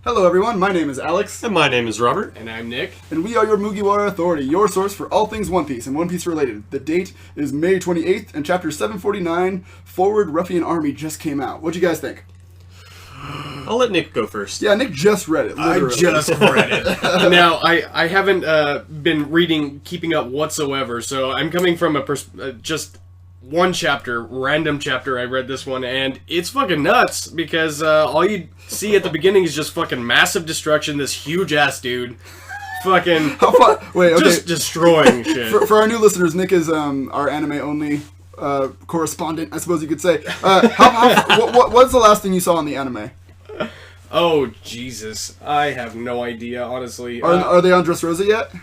Hello everyone, my name is Alex. And my name is Robert. And I'm Nick. And we are your Mugiwara Authority, your source for all things One Piece and One Piece related. The date is May 28th, and Chapter 749, Forward Ruffian Army, just came out. What'd you guys think? I'll let Nick go first. Yeah, Nick just read it, literally. I just read it. Now, I haven't been keeping up whatsoever, so I'm coming from just one chapter, random chapter. I read this one, and it's fucking nuts, because all you see at the beginning is just fucking massive destruction, this huge-ass dude fucking How fun? Wait, okay. just destroying shit. For our new listeners, Nick is our anime-only correspondent, I suppose you could say. What's the last thing you saw on the anime? Oh, Jesus. I have no idea, honestly. Are they on Dressrosa yet?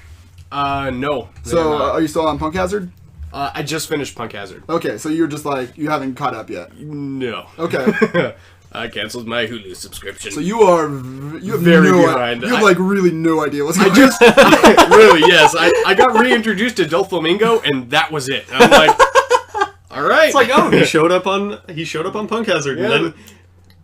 No. So, are you still on Punk Hazard? I just finished Punk Hazard. Okay, so you're just like, you haven't caught up yet. No. Okay. I canceled my Hulu subscription. So you have very no, behind. You have like really no idea what's going on. Really, yes. I got reintroduced to Doflamingo, and that was it. I'm like, all right. It's like, oh, he showed up on Punk Hazard, and then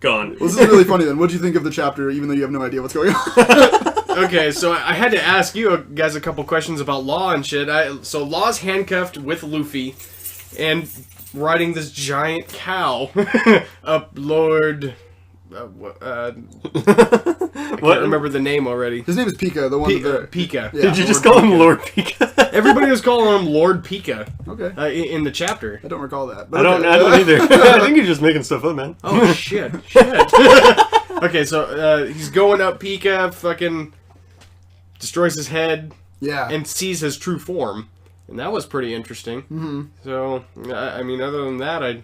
gone. Well, this is really funny then. What do you think of the chapter, even though you have no idea what's going on? Okay, so I had to ask you guys a couple questions about Law and shit. So Law's handcuffed with Luffy, and riding this giant cow up Lord... I can't remember the name already. His name is Pika, the one Pika. Yeah. Did you just call him Lord Pika? Everybody was calling him Lord Pika. Okay. In the chapter. I don't recall that. I don't either. I think you're just making stuff up, man. Oh, shit. Okay, so he's going up Pika, fucking destroys his head, and sees his true form. And that was pretty interesting. Mm-hmm. So, I mean, other than that, I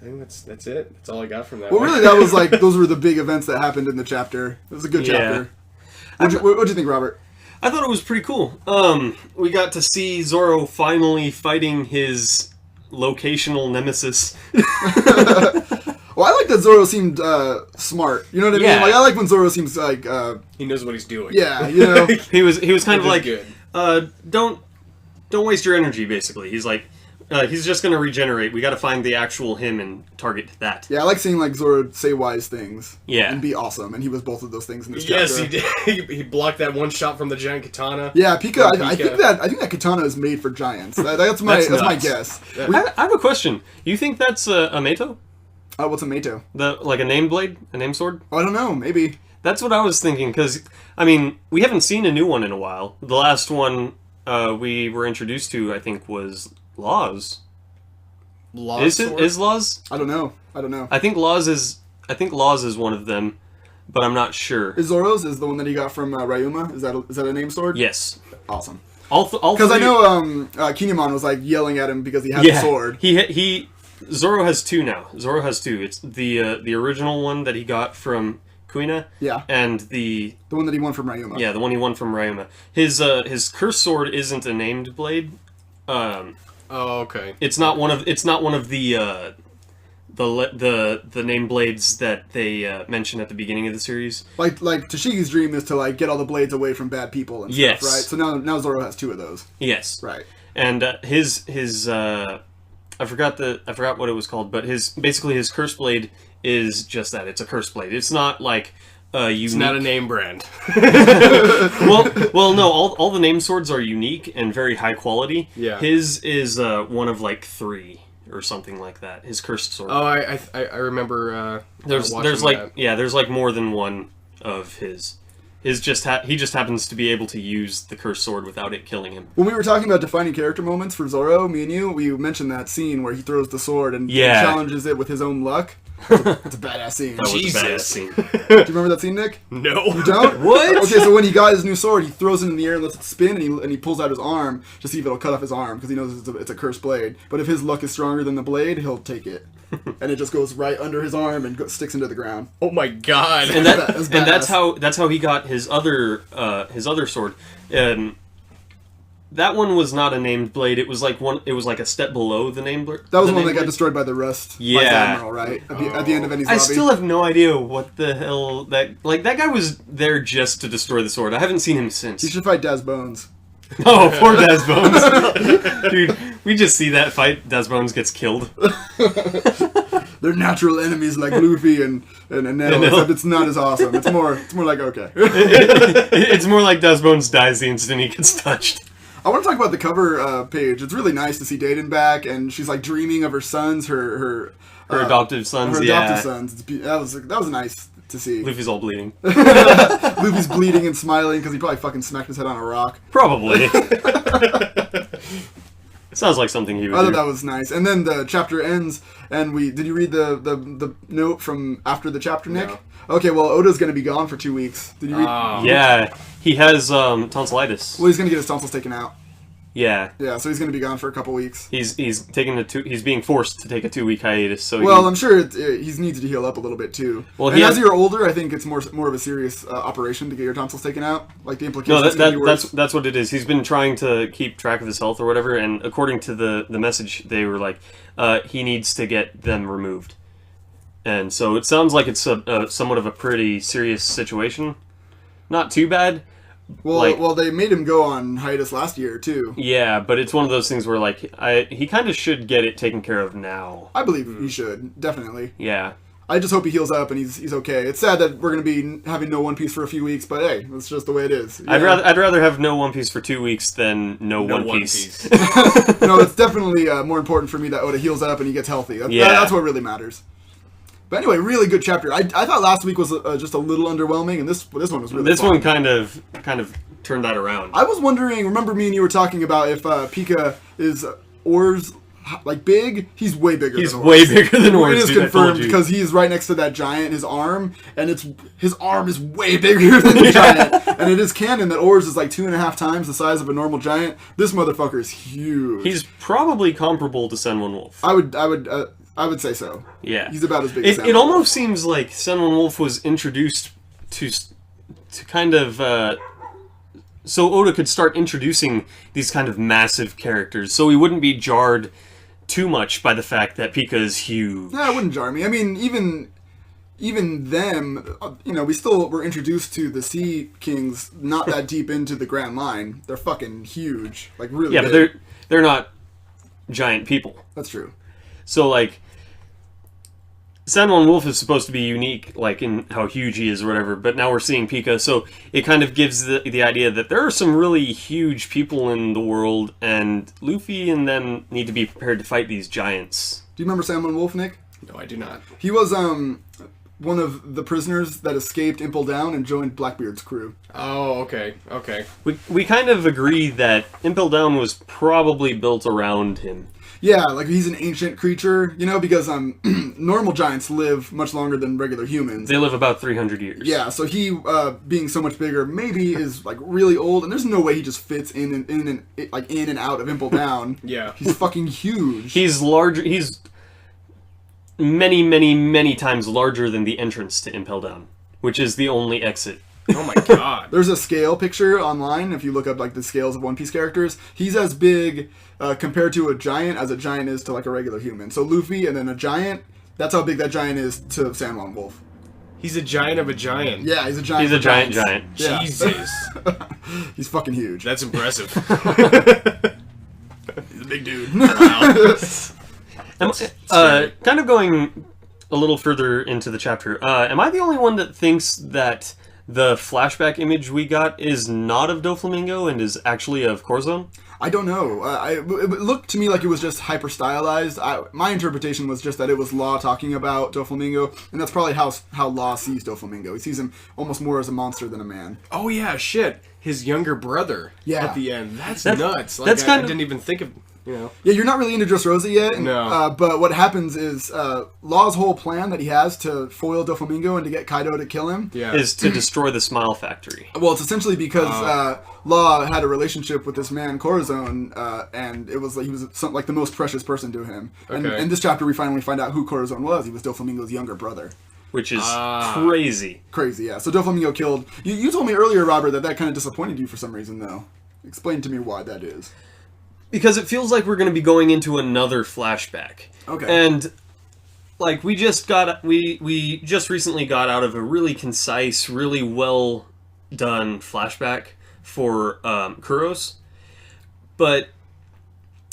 think that's it. That's all I got from that. Well, really, that was like, those were the big events that happened in the chapter. It was a good chapter. What'd you think, Robert? I thought it was pretty cool. We got to see Zoro finally fighting his locational nemesis. Well, I like that Zoro seemed smart. You know what I mean? Like, I like when Zoro seems like... he knows what he's doing. Yeah, you know? he was kind of like, good. Don't waste your energy, basically. He's like, he's just going to regenerate. We got to find the actual him and target that. Yeah, I like seeing like Zoro say wise things. Yeah. And be awesome. And he was both of those things in this chapter. Yes, he did. He blocked that one shot from the giant katana. Yeah, Pika. I think that katana is made for giants. That's my guess. I have a question. You think that's a Meito? What's a Meito? Like a name blade? A name sword? I don't know. Maybe. That's what I was thinking, because, I mean, we haven't seen a new one in a while. The last one we were introduced to, I think, was Law's. Is Law's? I don't know. I think Law's is one of them, but I'm not sure. Is Zoro's is the one that he got from Ryuma? Is that a name sword? Yes. Awesome. Because I know Kinemon was like yelling at him because he had the sword. Zoro has two now. Zoro has two. It's the original one that he got from Kuina. Yeah. And the one that he won from Ryuma. Yeah, the one he won from Ryuma. His curse sword isn't a named blade. Oh, okay. It's not one of the name blades that they mention at the beginning of the series. Like Tashigi's dream is to like get all the blades away from bad people and stuff, right? So now Zoro has two of those. Yes. Right. And his I forgot what it was called, but his curse blade is just that. It's a curse blade. It's not like unique. It's not a name brand. well, no. All the name swords are unique and very high quality. Yeah. His is one of like 3 or something like that. His cursed sword. Oh, I remember. There's like more than one of his. He just happens to be able to use the cursed sword without it killing him. When we were talking about defining character moments for Zoro, me and you, we mentioned that scene where he throws the sword and challenges it with his own luck. That's a badass scene. That was a badass scene. Do you remember that scene, Nick? No. You don't? What? Okay, so when he got his new sword, he throws it in the air and lets it spin, and he pulls out his arm to see if it'll cut off his arm, because he knows it's a cursed blade. But if his luck is stronger than the blade, he'll take it. And it just goes right under his arm and sticks into the ground. Oh my god. And that's how he got his other sword. That one was not a named blade. It was like a step below the named blade. That was the one that got destroyed by the Rust. Yeah. By Admiral, right? At the end of Enies lobby. I still have no idea what the hell that guy was there just to destroy the sword. I haven't seen him since. You should fight Daz Bones. Oh, poor Daz Bones. Dude, we just see that fight. Daz Bones gets killed. they're natural enemies like Luffy and Nell, except it's not as awesome. It's more like okay. It's more like Dustbones dies the instant he gets touched. I want to talk about the cover page. It's really nice to see Dayton back, and she's like dreaming of her sons, her adoptive sons. Her adoptive sons. That was nice to see. Luffy's all bleeding. Luffy's bleeding and smiling because he probably fucking smacked his head on a rock. Probably. Sounds like something he would I thought do. that was nice. And then the chapter ends, and did you read the note from after the chapter, Nick? No. Okay, well, Oda's going to be gone for 2 weeks. Did you read? Yeah, he has tonsillitis. Well, he's going to get his tonsils taken out. Yeah. Yeah, so he's going to be gone for a couple weeks. He's being forced to take a 2-week hiatus. So I'm sure he needs to heal up a little bit too. Well, as you're older, I think it's more of a serious operation to get your tonsils taken out. Like the implications. No, that's what it is. He's been trying to keep track of his health or whatever, and according to the message, they were like, he needs to get them removed. And so it sounds like it's somewhat of a pretty serious situation. Not too bad. Well, they made him go on hiatus last year too. Yeah, but it's one of those things where he kind of should get it taken care of now. I believe he should, definitely. Yeah. I just hope he heals up and he's okay. It's sad that we're going to be having no One Piece for a few weeks, but hey, that's just the way it is. Yeah. I'd rather have no One Piece for 2 weeks than no One Piece. No, it's definitely more important for me that Oda heals up and he gets healthy. That's what really matters. But anyway, really good chapter. I thought last week was just a little underwhelming, and this one was really This fun. one kind of turned that around. I was wondering, remember me and you were talking about if Pika is Oars like big? He's way bigger He's than way Oars. bigger than Oars. It is confirmed because he's right next to that giant, his arm, and his arm is way bigger than the giant. And it is canon that Oars is like 2.5 times the size of a normal giant. This motherfucker is huge. He's probably comparable to Senwon Wolf. I would say so. Yeah. He's about as big as It almost seems like Senwon Wolf was introduced to kind of... so Oda could start introducing these kind of massive characters, so he wouldn't be jarred too much by the fact that Pika is huge. Yeah, it wouldn't jar me. I mean, even them, we still were introduced to the Sea Kings not that deep into the Grand Line. They're fucking huge. Like, really Yeah, big. but they're not giant people. That's true. So, like... Senwon Wolf is supposed to be unique, like, in how huge he is or whatever, but now we're seeing Pika, so it kind of gives the idea that there are some really huge people in the world, and Luffy and them need to be prepared to fight these giants. Do you remember Salmon Wolf, Nick? No, I do not. He was one of the prisoners that escaped Impel Down and joined Blackbeard's crew. Oh, okay. We kind of agree that Impel Down was probably built around him. Yeah, like he's an ancient creature, because normal giants live much longer than regular humans. They live about 300 years. Yeah, so he, being so much bigger, maybe is like really old, and there's no way he just fits in and out of Impel Down. Yeah. He's fucking huge. He's larger. He's many, many, many times larger than the entrance to Impel Down, which is the only exit. Oh my god. There's a scale picture online, if you look up like the scales of One Piece characters. He's as big compared to a giant as a giant is to like a regular human. So Luffy and then a giant, that's how big that giant is to Sanmon Wolf. He's a giant of a giant. Yeah, he's a giant. He's a giant. Yeah. Jesus. He's fucking huge. That's impressive. He's a big dude. Wow. Kind of going a little further into the chapter, am I the only one that thinks that the flashback image we got is not of Doflamingo and is actually of Corazon? I don't know. It looked to me like it was just hyper stylized. My interpretation was just that it was Law talking about Doflamingo, and that's probably how Law sees Doflamingo. He sees him almost more as a monster than a man. Oh yeah, shit. His younger brother. Yeah. At the end. That's nuts. Like, that's I didn't even think of. Yeah, you're not really into Dressrosa yet. No. But what happens is Law's whole plan that he has to foil Doflamingo and to get Kaido to kill him is to destroy the Smile Factory. Well, it's essentially because Law had a relationship with this man Corazon, and it was like he was like the most precious person to him. And in this chapter, we finally find out who Corazon was. He was Doflamingo's younger brother. Which is crazy. Crazy, yeah. So Doflamingo killed... You told me earlier, Robert, that kind of disappointed you for some reason, though. Explain to me why that is. Because it feels like we're going to be going into another flashback. Okay. And, like, we just recently got out of a really concise, really well done flashback for Kuros. But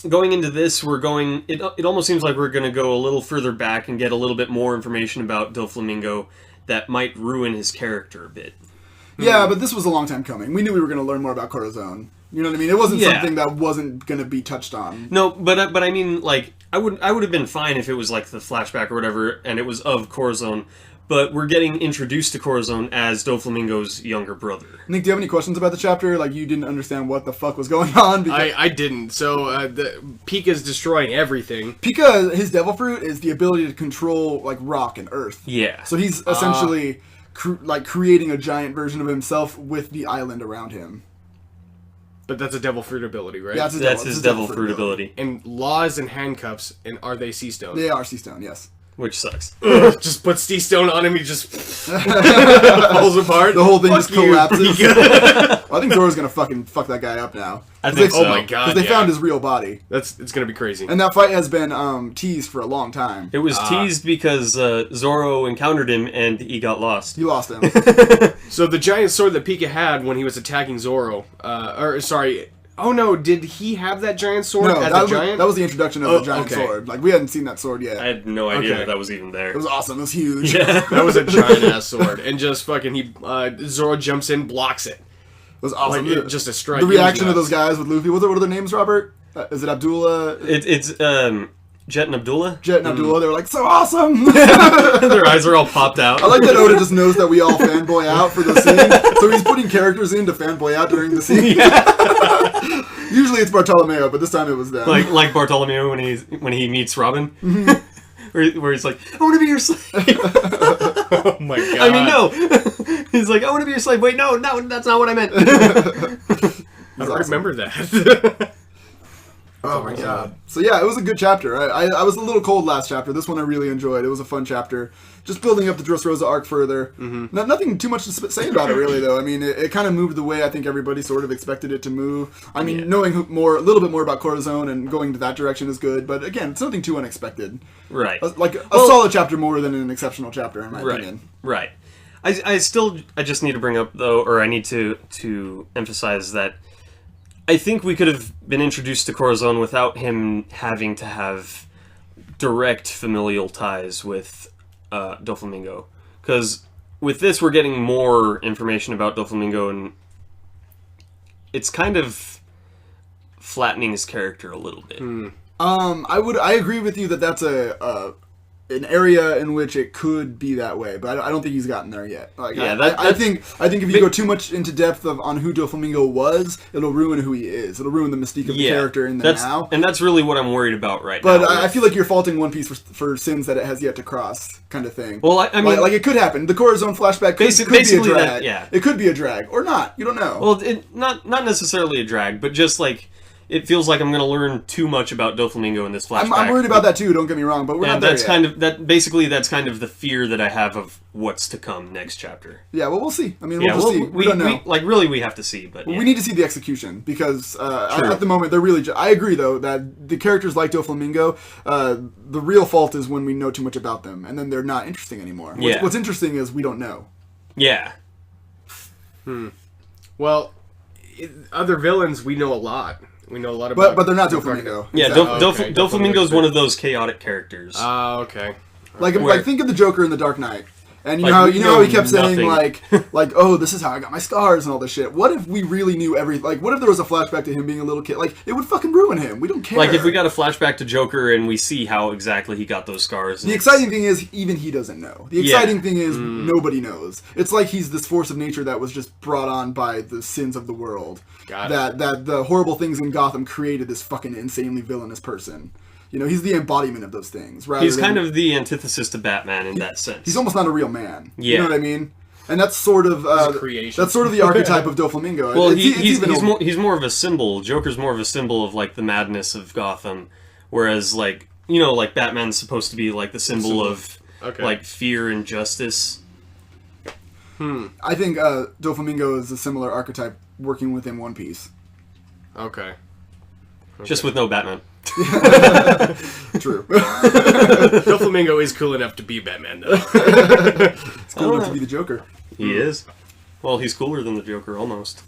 going into this, it almost seems like we're going to go a little further back and get a little bit more information about Doflamingo that might ruin his character a bit. Yeah, but this was a long time coming. We knew we were going to learn more about Corazon. You know what I mean? It wasn't something that wasn't going to be touched on. No, but I mean, like, I would have been fine if it was like the flashback or whatever, and it was of Corazon. But we're getting introduced to Corazon as Doflamingo's younger brother. Nick, do you have any questions about the chapter? Like, you didn't understand what the fuck was going on? Because I didn't. So, Pika's destroying everything. Pika, his devil fruit is the ability to control, like, rock and earth. Yeah. So he's essentially, creating a giant version of himself with the island around him. But that's a devil fruit ability, right? Yeah, That's his devil fruit ability. And laws and handcuffs, and are they sea stone? They are sea stone, yes. Which sucks. Just put sea stone on him, he just falls apart. The whole thing just collapses. Pika. I think Zoro's gonna fuck that guy up now. I think so. Oh my god! Because they found his real body. It's gonna be crazy. And that fight has been teased for a long time. It was teased because Zoro encountered him and he got lost. You lost him. So the giant sword that Pika had when he was attacking Zoro, oh no, did he have that giant sword No, as that a was, giant? that was the introduction of the giant okay. sword. Like, we hadn't seen that sword yet. I had no idea Okay. that was even there. It was awesome. It was huge. Yeah. That was a giant ass sword, and just fucking Zoro jumps in, blocks it. It was awesome. Like, just a strike. The It was reaction of nuts. those guys with Luffy. What are their names, Robert? Is it Abdullah? It's Jet and Abdullah. Jet and Abdullah. They were like, so awesome! Their eyes are all popped out. I like that Oda just knows that we all fanboy out for the scene, so he's putting characters in to fanboy out during the scene. Usually it's Bartolomeo, but this time it was them. like Bartolomeo when he meets Robin, where he's like, "I want to be your slave." Oh my god! I mean, no. He's like, "I want to be your slave." Wait, no, that's not what I meant. I don't remember that. Oh my god. So yeah, it was a good chapter. I was a little cold last chapter. This one I really enjoyed. It was a fun chapter. Just building up the Dressrosa arc further. Mm-hmm. Nothing too much to say about it really though. I mean, it kind of moved the way I think everybody sort of expected it to move. I mean, knowing a little bit more about Corazon and going to that direction is good, but again, it's nothing too unexpected. Right. Like a solid chapter more than an exceptional chapter in my opinion. Right. I just need to bring up though, or I need to emphasize that I think we could have been introduced to Corazon without him having to have direct familial ties with Doflamingo. Because with this, we're getting more information about Doflamingo, and it's kind of flattening his character a little bit. I agree with you that that's an area in which it could be that way, but I don't think he's gotten there yet. Like, Yeah, I think if you go too much into depth on who Doflamingo was, it'll ruin who he is. It'll ruin the mystique of the character in the now. And that's really what I'm worried about right but now. But I feel like you're faulting One Piece for sins that it has yet to cross, kind of thing. Well, I mean, like it could happen. The Corazon flashback could be a drag. It could be a drag or not. You don't know. Well, not necessarily a drag, but just like. It feels like I'm going to learn too much about Doflamingo in this flashback. I'm worried about that too. Don't get me wrong, but we're not there that's yet. that's kind of the fear that I have of what's to come next chapter. Yeah, well, we'll see. I mean, we'll just see. We don't know. We have to see, but we need to see the execution because at the moment they're really. I agree though that the characters like Doflamingo, the real fault is when we know too much about them, and then they're not interesting anymore. What's interesting is we don't know. Yeah. Well, other villains we know a lot. We know a lot about, but they're not Doflamingo. Yeah, exactly. Doflamingo's one of those chaotic characters. Oh, okay. Like think of the Joker in The Dark Knight. And you know how he kept saying like oh, this is how I got my scars and all this shit. What if we really knew everything? Like, what if there was a flashback to him being a little kid? Like, it would fucking ruin him. We don't care. Like, if we got a flashback to Joker and we see how exactly he got those scars. The exciting thing is, even he doesn't know. The exciting thing is, nobody knows. It's like he's this force of nature that was just brought on by the sins of the world. That the horrible things in Gotham created this fucking insanely villainous person. You know, he's the embodiment of those things. He's kind of the antithesis to Batman in that sense. He's almost not a real man. Yeah. You know what I mean? And that's sort of that's sort of the archetype of Doflamingo. Well, he's more of a symbol. Joker's more of a symbol of like the madness of Gotham, whereas like Batman's supposed to be like the symbol of like fear and justice. I think Doflamingo is a similar archetype working within One Piece. Okay. Just with no Batman. True. Doflamingo is cool enough to be Batman, though. It's cool enough to be the Joker. He is. Well, he's cooler than the Joker, almost.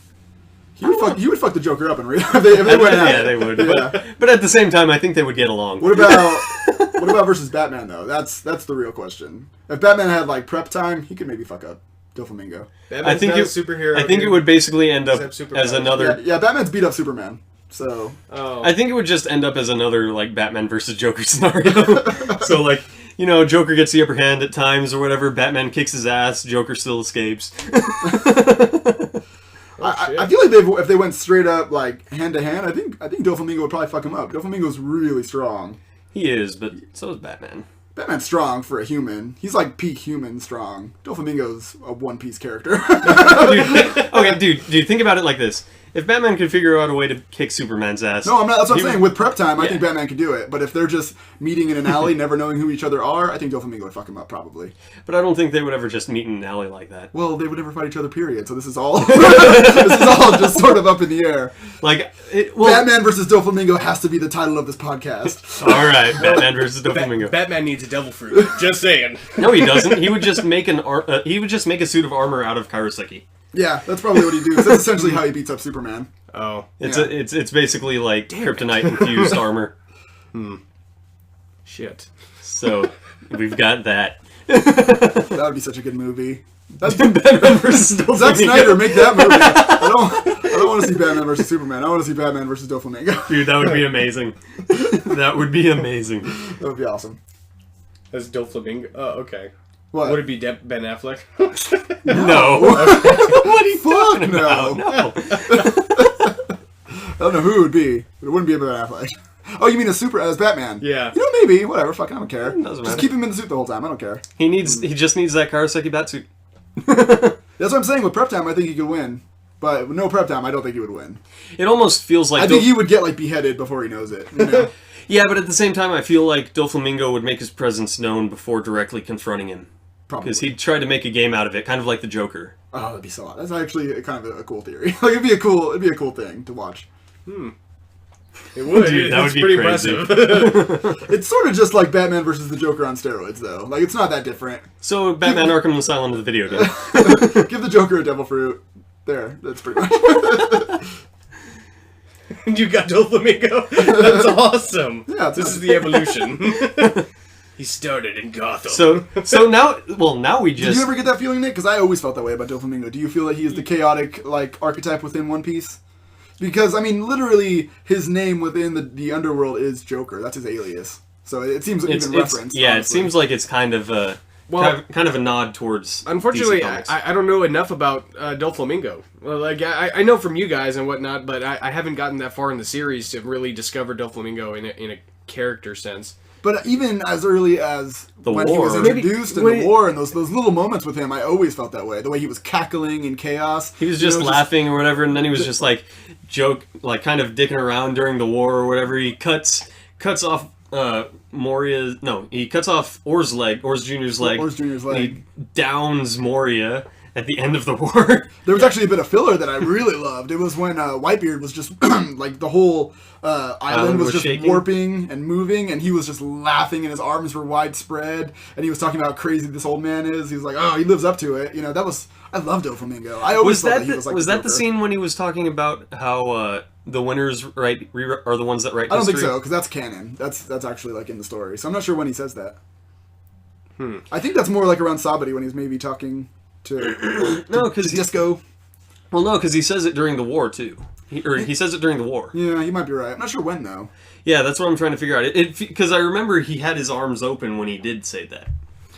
He would fuck the Joker up in real. If they went at Yeah, it. they would. Yeah. But at the same time, I think they would get along. What about versus Batman though? That's the real question. If Batman had like prep time, he could maybe fuck up Doflamingo. Batman's not a superhero. I think it would basically end up as another. Yeah, Batman's beat up Superman. So I think it would just end up as another like Batman versus Joker scenario. So like, you know, Joker gets the upper hand at times or whatever. Batman kicks his ass. Joker still escapes. I feel like if they went straight up like hand to hand, I think Doflamingo would probably fuck him up. Doflamingo's really strong. He is, but so is Batman. Batman's strong for a human. He's like peak human strong. Doflamingo's a One Piece character. Dude, think about it like this. If Batman could figure out a way to kick Superman's ass... No, I'm not. That's what I'm saying. With prep time, I think Batman could do it. But if they're just meeting in an alley, never knowing who each other are, I think Doflamingo would fuck him up, probably. But I don't think they would ever just meet in an alley like that. Well, they would never fight each other, period. So this is all... this is all just sort of up in the air. Like, Batman versus Doflamingo has to be the title of this podcast. Alright, Batman versus Doflamingo. Batman needs a devil fruit. Just saying. No, he doesn't. He would just make a suit of armor out of Karaseki. Yeah, that's probably what he do. That's essentially how he beats up Superman. Oh, it's basically like kryptonite infused armor. Shit. So we've got that. That would be such a good movie. That's Batman versus Doflamingo. Zack Snyder, make that movie. I don't want to see Batman versus Superman. I want to see Batman versus Doflamingo. Dude, that would be amazing. That would be amazing. That would be awesome. That's Doflamingo. Oh, okay. What? Would it be Ben Affleck? No. What are you talking about? No. I don't know who it would be, but it wouldn't be Ben Affleck. Oh, you mean as Batman? Yeah. You know, maybe. Whatever. Fuck, I don't care. Doesn't Just matter. keep him in the suit the whole time. I don't care. He just needs that Karaseki batsuit. That's what I'm saying. With prep time, I think he could win. But with no prep time, I don't think he would win. It almost feels like I think he would get, like, beheaded before he knows it. You know? Yeah, but at the same time, I feel like Doflamingo would make his presence known before directly confronting him. Probably. Because he'd try to make a game out of it, kind of like the Joker. Oh, that'd be so odd. That's actually kind of a cool theory. Like, it'd be a cool thing to watch. It would. Dude, that It's would be pretty crazy. impressive. It's sort of just like Batman versus the Joker on steroids, though. Like, it's not that different. So, Batman Arkham Asylum is the video game. Give the Joker a devil fruit. There. That's pretty much. You got Doflamingo. That's awesome. Yeah, This is the evolution. He started in Gotham. So now we Did just... you ever get that feeling, Nick? Because I always felt that way about Doflamingo. Do you feel like he is the chaotic, like, archetype within One Piece? Because, I mean, literally, his name within the underworld is Joker. That's his alias. So it seems even referenced. Yeah, honestly. it seems like it's kind of a... kind of a nod towards Unfortunately, DC Comics. I don't know enough about Doflamingo. Well, like I know from you guys and whatnot, but I haven't gotten that far in the series to really discover Doflamingo in a character sense. But even as early as when he was war. introduced in the war and those little moments with him, I always felt that way. The way he was cackling in chaos. He was just laughing or whatever, and then he was just like kind of dicking around during the war or whatever. He cuts off Moria's... No, he cuts off Or's Jr.'s leg. Or's Jr.'s leg. And he downs Moria at the end of the war. There was actually a bit of filler that I really loved. It was when Whitebeard was just like the whole island was just shaking. warping and moving, and he was just laughing, and his arms were widespread, and he was talking about how crazy this old man is. He was like, "Oh, he lives up to it." You know, I love Doflamingo. I always thought that he was like was the that the Joker. scene when he was talking about how the winners are the ones that write I don't think history? so, because that's canon. That's actually like in the story. So I'm not sure when he says that. I think that's more like around Sabati when he's maybe talking to No, because Disco. Well, no, because he says it during the war too. He says it during the war. Yeah, you might be right. I'm not sure when though. Yeah, that's what I'm trying to figure out. Because I remember he had his arms open when he did say that.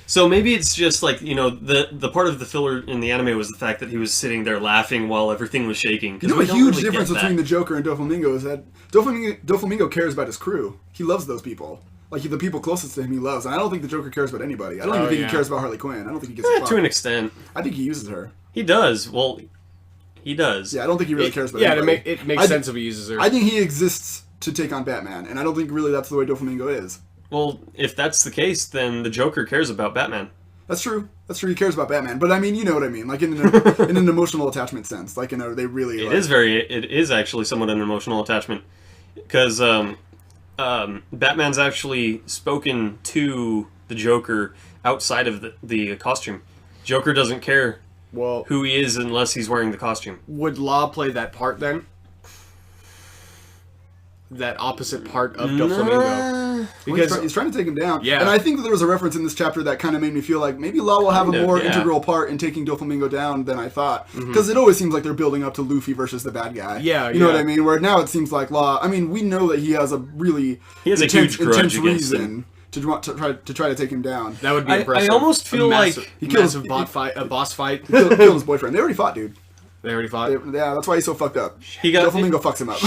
So maybe it's just like, you know, the part of the filler in the anime was the fact that he was sitting there laughing while everything was shaking. You know, a huge difference between the Joker and Doflamingo is that Doflamingo cares about his crew. He loves those people. Like, the people closest to him he loves. And I don't think the Joker cares about anybody. I don't even think he cares about Harley Quinn. I don't think he gives a fuck. To an extent. I think he uses her. He does. Well, he does. Yeah, I don't think he really cares about anybody. It makes sense if he uses her. I think he exists to take on Batman. And I don't think really that's the way Doflamingo is. Well, if that's the case, then the Joker cares about Batman. That's true. That's true. He cares about Batman. But I mean, you know what I mean. Like, in an emotional attachment sense. Like, they really... It is actually somewhat an emotional attachment. Because, Batman's actually spoken to the Joker outside of the costume. Joker doesn't care Well, who he is unless he's wearing the costume. would Law play that part then? That opposite part of Doflamingo? Because He's trying to take him down. Yeah. And I think that there was a reference in this chapter that kind of made me feel like maybe Law will have a more yeah. integral part in taking Doflamingo down than I thought. Because it always seems like they're building up to Luffy versus the bad guy. Yeah, You know yeah. what I mean? Where now it seems like Law... I mean, we know that he has a really He has a huge grudge intense against reason him. to try to take him down. that would be I impressive. almost feel a massive, like he kills- massive boss fight. He killed his boyfriend. They already fought, dude. They already fought. Yeah, that's why he's so fucked up. He got Doflamingo fucks him up.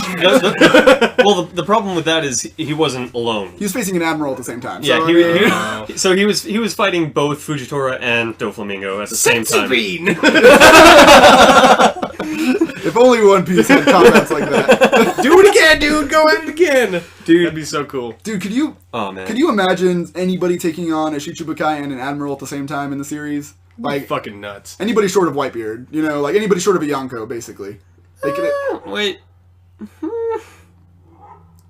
well. The problem with that is he wasn't alone. He was facing an admiral at the same time. Yeah, so, he was fighting both Fujitora and Doflamingo at the same time. Centipede! if only One Piece had combats like that. Do it again, dude! Go at it again! Dude. That'd be so cool. Dude, could you imagine anybody taking on a Shichibukai and an admiral at the same time in the series? Like, Fucking nuts. anybody short of Whitebeard, you know, like anybody short of a Yonko, basically. They could, Wait,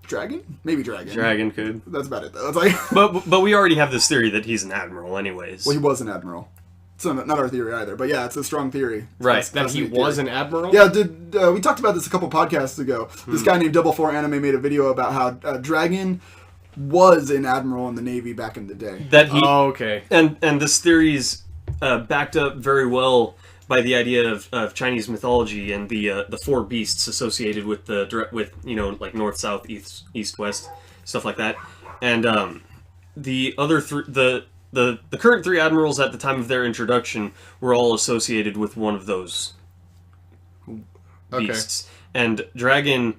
Dragon? Maybe Dragon. Dragon could. That's about it, though. It's like, But we already have this theory that he's an admiral, anyways. well, he was an admiral. It's not our theory either, but yeah, it's a strong theory. Right. That he was an admiral? Yeah, we talked about this a couple podcasts ago. This guy named Double 4 Anime made a video about how Dragon was an admiral in the Navy back in the day. That he Oh, okay. and this theory's backed up very well by the idea of Chinese mythology and the four beasts associated with like north, south, east, west, stuff like that. And the other the current three admirals at the time of their introduction were all associated with one of those beasts. And Dragon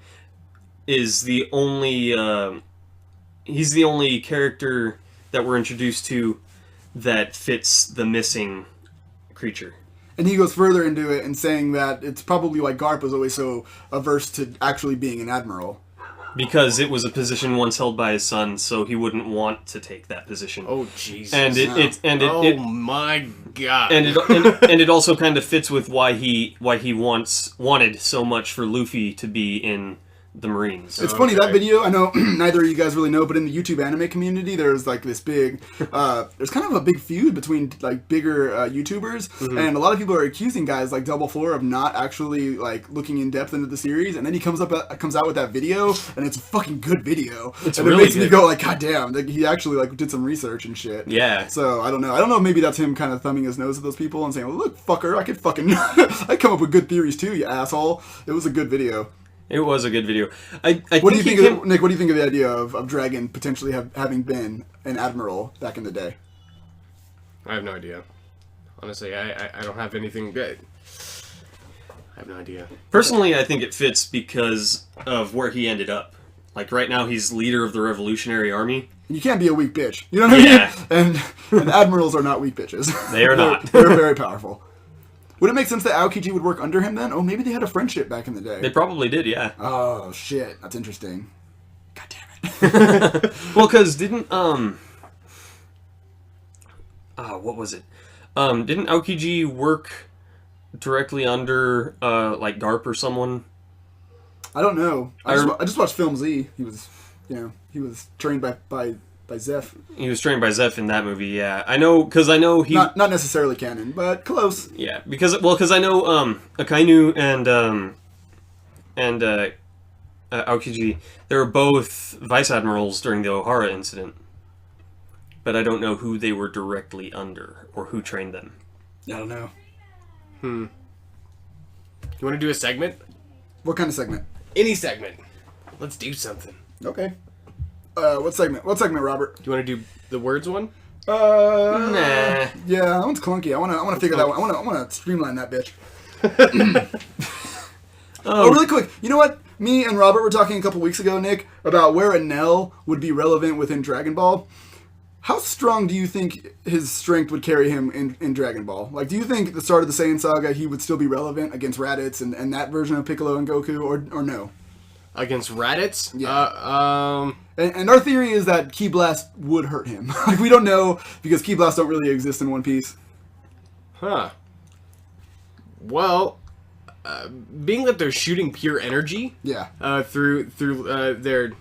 is the only he's the only character that we're introduced to that fits the missing creature. And he goes further into it and saying that it's probably why Garp was always so averse to actually being an admiral. Because it was a position once held by his son, so he wouldn't want to take that position. Oh, Jesus. And oh, my God. and it also kind of fits with why he wanted so much for Luffy to be in the Marines. It's funny, that video, I know neither of you guys really know, but in the YouTube anime community, there's like this big, there's kind of a big feud between like bigger YouTubers, and a lot of people are accusing guys like Double Four of not actually like looking in depth into the series, and then he comes out with that video, and it's a fucking good video. It's and really it makes me good. go like, God damn, like, he actually like did some research and shit. Yeah. So I don't know if maybe that's him kind of thumbing his nose at those people and saying, well, look, fucker, I could fucking, I come up with good theories too, you asshole. It was a good video. It was a good video. What do you think, Nick? What do you think of the idea of Dragon potentially having been an admiral back in the day? I have no idea. Honestly, I don't have anything good. I have no idea. Personally, I think it fits because of where he ended up. Like right now, he's leader of the Revolutionary Army. You can't be a weak bitch. You know what I mean? And admirals are not weak bitches. They are not. They're very powerful. Would it make sense that Aokiji would work under him then? Oh, maybe they had a friendship back in the day. They probably did, yeah. Oh shit, that's interesting. God damn it. Well, because didn't what was it? Didn't Aokiji work directly under like Garp or someone? I don't know. I just watched Film Z. He was trained by Zeph. He was trained by Zeph in that movie. Yeah, I know because I know he not necessarily canon, but close. Yeah, because I know Akainu and Aokiji, they were both vice admirals during the Ohara incident, but I don't know who they were directly under or who trained them. I don't know. You want to do a segment? What kind of segment? Any segment. Let's do something. Okay. What segment? What segment, Robert? Do you want to do the words one? Nah. Yeah, that one's clunky. I want to figure that one. I want to streamline that bitch. Oh, really quick. You know what? Me and Robert were talking a couple weeks ago, Nick, about where Enel would be relevant within Dragon Ball. How strong do you think his strength would carry him in Dragon Ball? Like, do you think at the start of the Saiyan Saga he would still be relevant against Raditz and that version of Piccolo and Goku, or no? Against Raditz? Yeah. And our theory is that Ki Blast would hurt him. Like, we don't know, because Ki Blasts don't really exist in One Piece. Huh. Well, being that they're shooting pure energy, Yeah. through their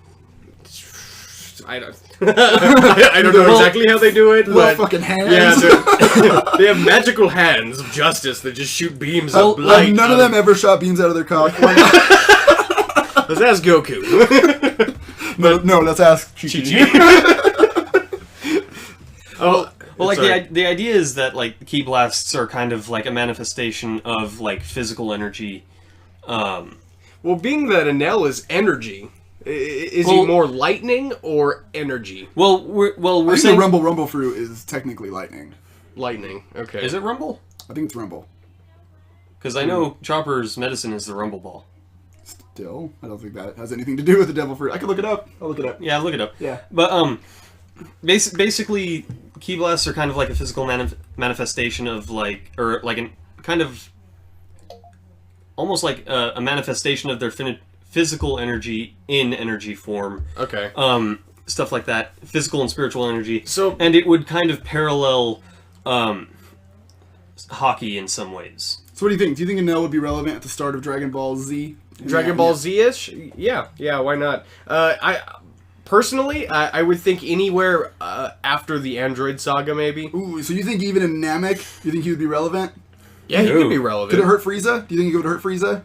I don't. I don't know exactly how they do it. Little But fucking hands. yeah, they have magical hands of justice that just shoot beams of Well, light. none of them ever shot beams out of their cock. Why not? Let's ask Goku. No, let's ask Chi-Chi. Oh, Well, like sorry. the idea is that like ki blasts are kind of like a manifestation of like physical energy. Well, being that Enel is energy, is he Well- more lightning or energy? We're I think saying the Rumble fruit is technically lightning. Lightning. Okay. is it Rumble? I think it's Rumble. Because I know Chopper's medicine is the Rumble Ball. Still, I don't think that has anything to do with the devil fruit. I can look it up. I'll look it up. Yeah, look it up. Yeah. But basically, ki blasts are kind of like a physical manifestation of like, or like an kind of almost like a manifestation of their physical energy in energy form. Okay. Stuff like that, physical and spiritual energy. So- and it would kind of parallel hockey in some ways. So what do you think? Do you think Enel would be relevant at the start of Dragon Ball Z? Dragon Ball Z-ish? Yeah, why not? I would think anywhere after the Android saga, maybe. Ooh, so you think even in Namek, you think he would be relevant? Yeah, he No. could be relevant. Could it hurt Frieza? Do you think he would hurt Frieza?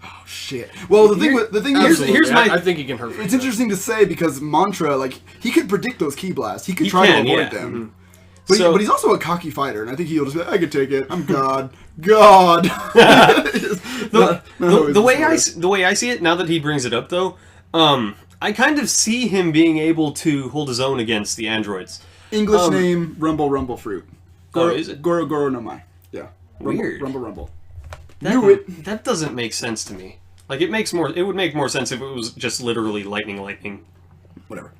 Oh shit. Well, the thing is, here's my- I think he can hurt. it's Frieza. interesting to say because Mantra, like, he could predict those ki blasts. He could try can, to avoid yeah. them. Mm-hmm. But he's also a cocky fighter, and I think he'll just be like, I can take it. I'm God. God. The way I see it, now that he brings it up though, I kind of see him being able to hold his own against the androids. English name, Rumble fruit. Oh, is it? Goro no Mai. Yeah. Weird. Rumble. That, Knew it. That doesn't make sense to me. Like it would make more sense if it was just literally lightning. Whatever.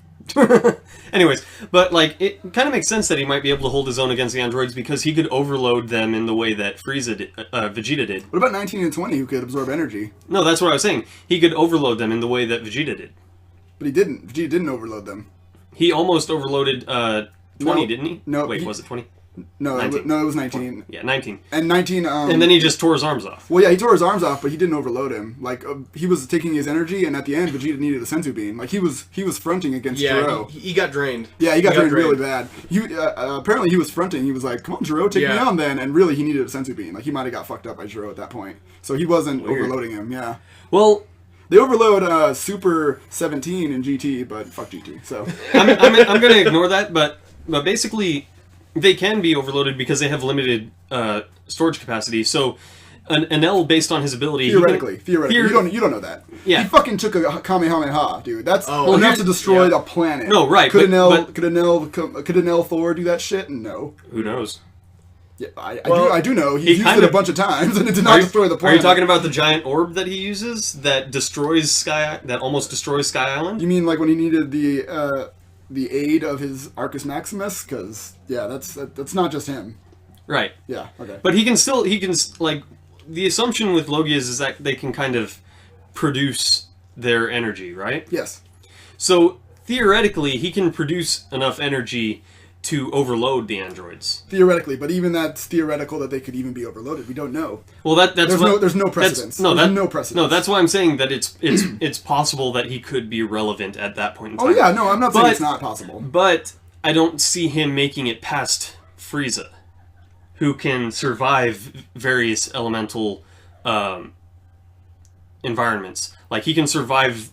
Anyways, but like it kind of makes sense that he might be able to hold his own against the androids because he could overload them in the way that Vegeta did. What about 19 and 20 who could absorb energy? No, that's what I was saying. He could overload them in the way that Vegeta did. But he didn't. Vegeta didn't overload them. He almost overloaded 20, No. didn't he? No, Wait, he- was it 20? No, 19. it was 19. Yeah, 19. And 19, And then he just tore his arms off. well, yeah, he tore his arms off, but he didn't overload him. Like, he was taking his energy, and at the end, Vegeta needed a senzu beam. Like, he was fronting against Yeah, Jiro. he got drained. Yeah, he got drained really bad. He apparently he was fronting. He was like, "Come on, Jiro, take me Yeah. on then." And really, he needed a senzu beam. Like, he might have got fucked up by Jiro at that point. So he wasn't overloading him. Yeah, Well, they overload Super 17 in GT, but fuck GT. So I'm going to ignore that, but basically, they can be overloaded because they have limited storage capacity. So, an L based on his ability, theoretically, you don't know that. Yeah. He fucking took a Kamehameha, dude. That's Oh, enough here's- to destroy yeah. the planet. No, right, Could but- could an L Thor do that shit? No. Who knows? Yeah, Well, I do know. He's he used kind it a of- bunch of times, and it did not destroy the Are planet. you talking about the giant orb that he uses that almost destroys Sky Island? You mean like when he needed the aid of his Arcus Maximus? Because yeah, that's not just him. Right. Yeah. Okay. But like the assumption with Logias is that they can kind of produce their energy, right? Yes. So theoretically, he can produce enough energy to overload the androids. Theoretically, but even that's theoretical that they could even be overloaded. We don't know. Well, that's There's no precedence. There's no precedence. No, that's why I'm saying that it's possible that he could be relevant at that point in time. Oh yeah, no, I'm not saying But- it's not possible. But I don't see him making it past Frieza, who can survive various elemental environments. Like he can survive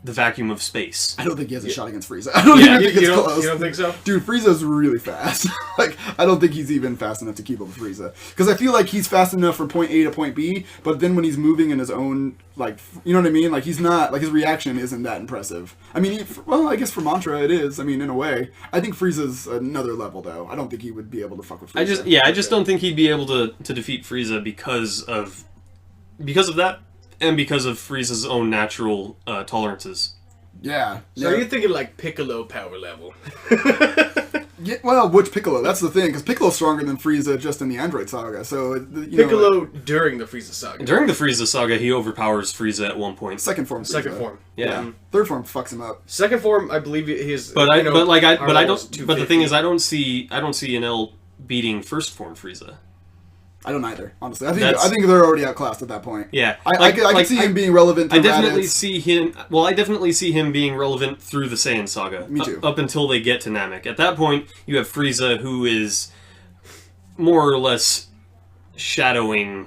the vacuum of space. I don't think he has a shot against Frieza. I don't even think You it's don't, close. you don't think so? Dude, Frieza's really fast. Like, I don't think he's even fast enough to keep up with Frieza. Because I feel like he's fast enough from point A to point B, but then when he's moving in his own, like, you know what I mean? Like, he's not, like, his reaction isn't that impressive. I mean, well, I guess for Mantra it is. I mean, in a way. I think Frieza's another level, though. I don't think he would be able to fuck with Frieza. I just don't think he'd be able to defeat Frieza because of that, and because of Frieza's own natural tolerances. Yeah. So yeah. are you thinking like Piccolo power level? Yeah, well, which Piccolo? That's the thing, because Piccolo's stronger than Frieza just in the Android Saga, so, you know... Piccolo during the Frieza saga. During the Frieza saga, he overpowers Frieza at one point. Second form Frieza. Second form. Yeah. Third form fucks him up. Second form, I believe his. But you know, power level is But the thing 250. is, I don't see an L beating first form Frieza. I don't either, honestly. I think they're already outclassed at that point. Yeah, I can see him being relevant. I definitely see him. Well, I definitely see him being relevant through the Saiyan saga. Me too. Up until they get to Namek. At that point, you have Frieza, who is more or less shadowing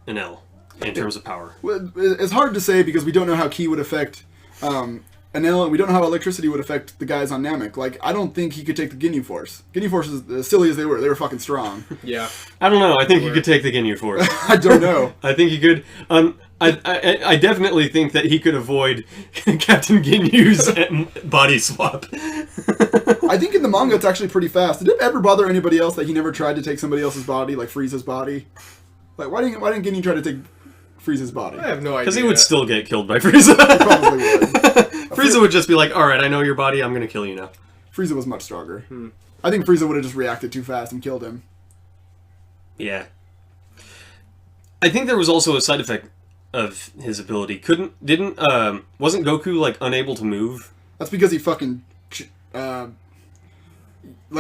Enel in terms of power. Well, it's hard to say because we don't know how Ki would affect Enel, and we don't know how electricity would affect the guys on Namek. Like, I don't think he could take the Ginyu Force. Ginyu Force is as silly as they were fucking strong. Yeah. I don't know. I think he could take the Ginyu Force. I don't know. I think he could. I definitely think that he could avoid Captain Ginyu's body swap. I think in the manga it's actually pretty fast. Did it ever bother anybody else that he never tried to take somebody else's body, like Frieza's body? Like, why didn't Ginyu try to take Frieza's body? I have no idea. Because he would still get killed by Frieza. He probably would. Frieza would just be like, alright, I know your body, I'm gonna kill you now. Frieza was much stronger. I think Frieza would have just reacted too fast and killed him. Yeah. I think there was also a side effect of his ability. Wasn't Goku, like, unable to move? That's because he fucking... like,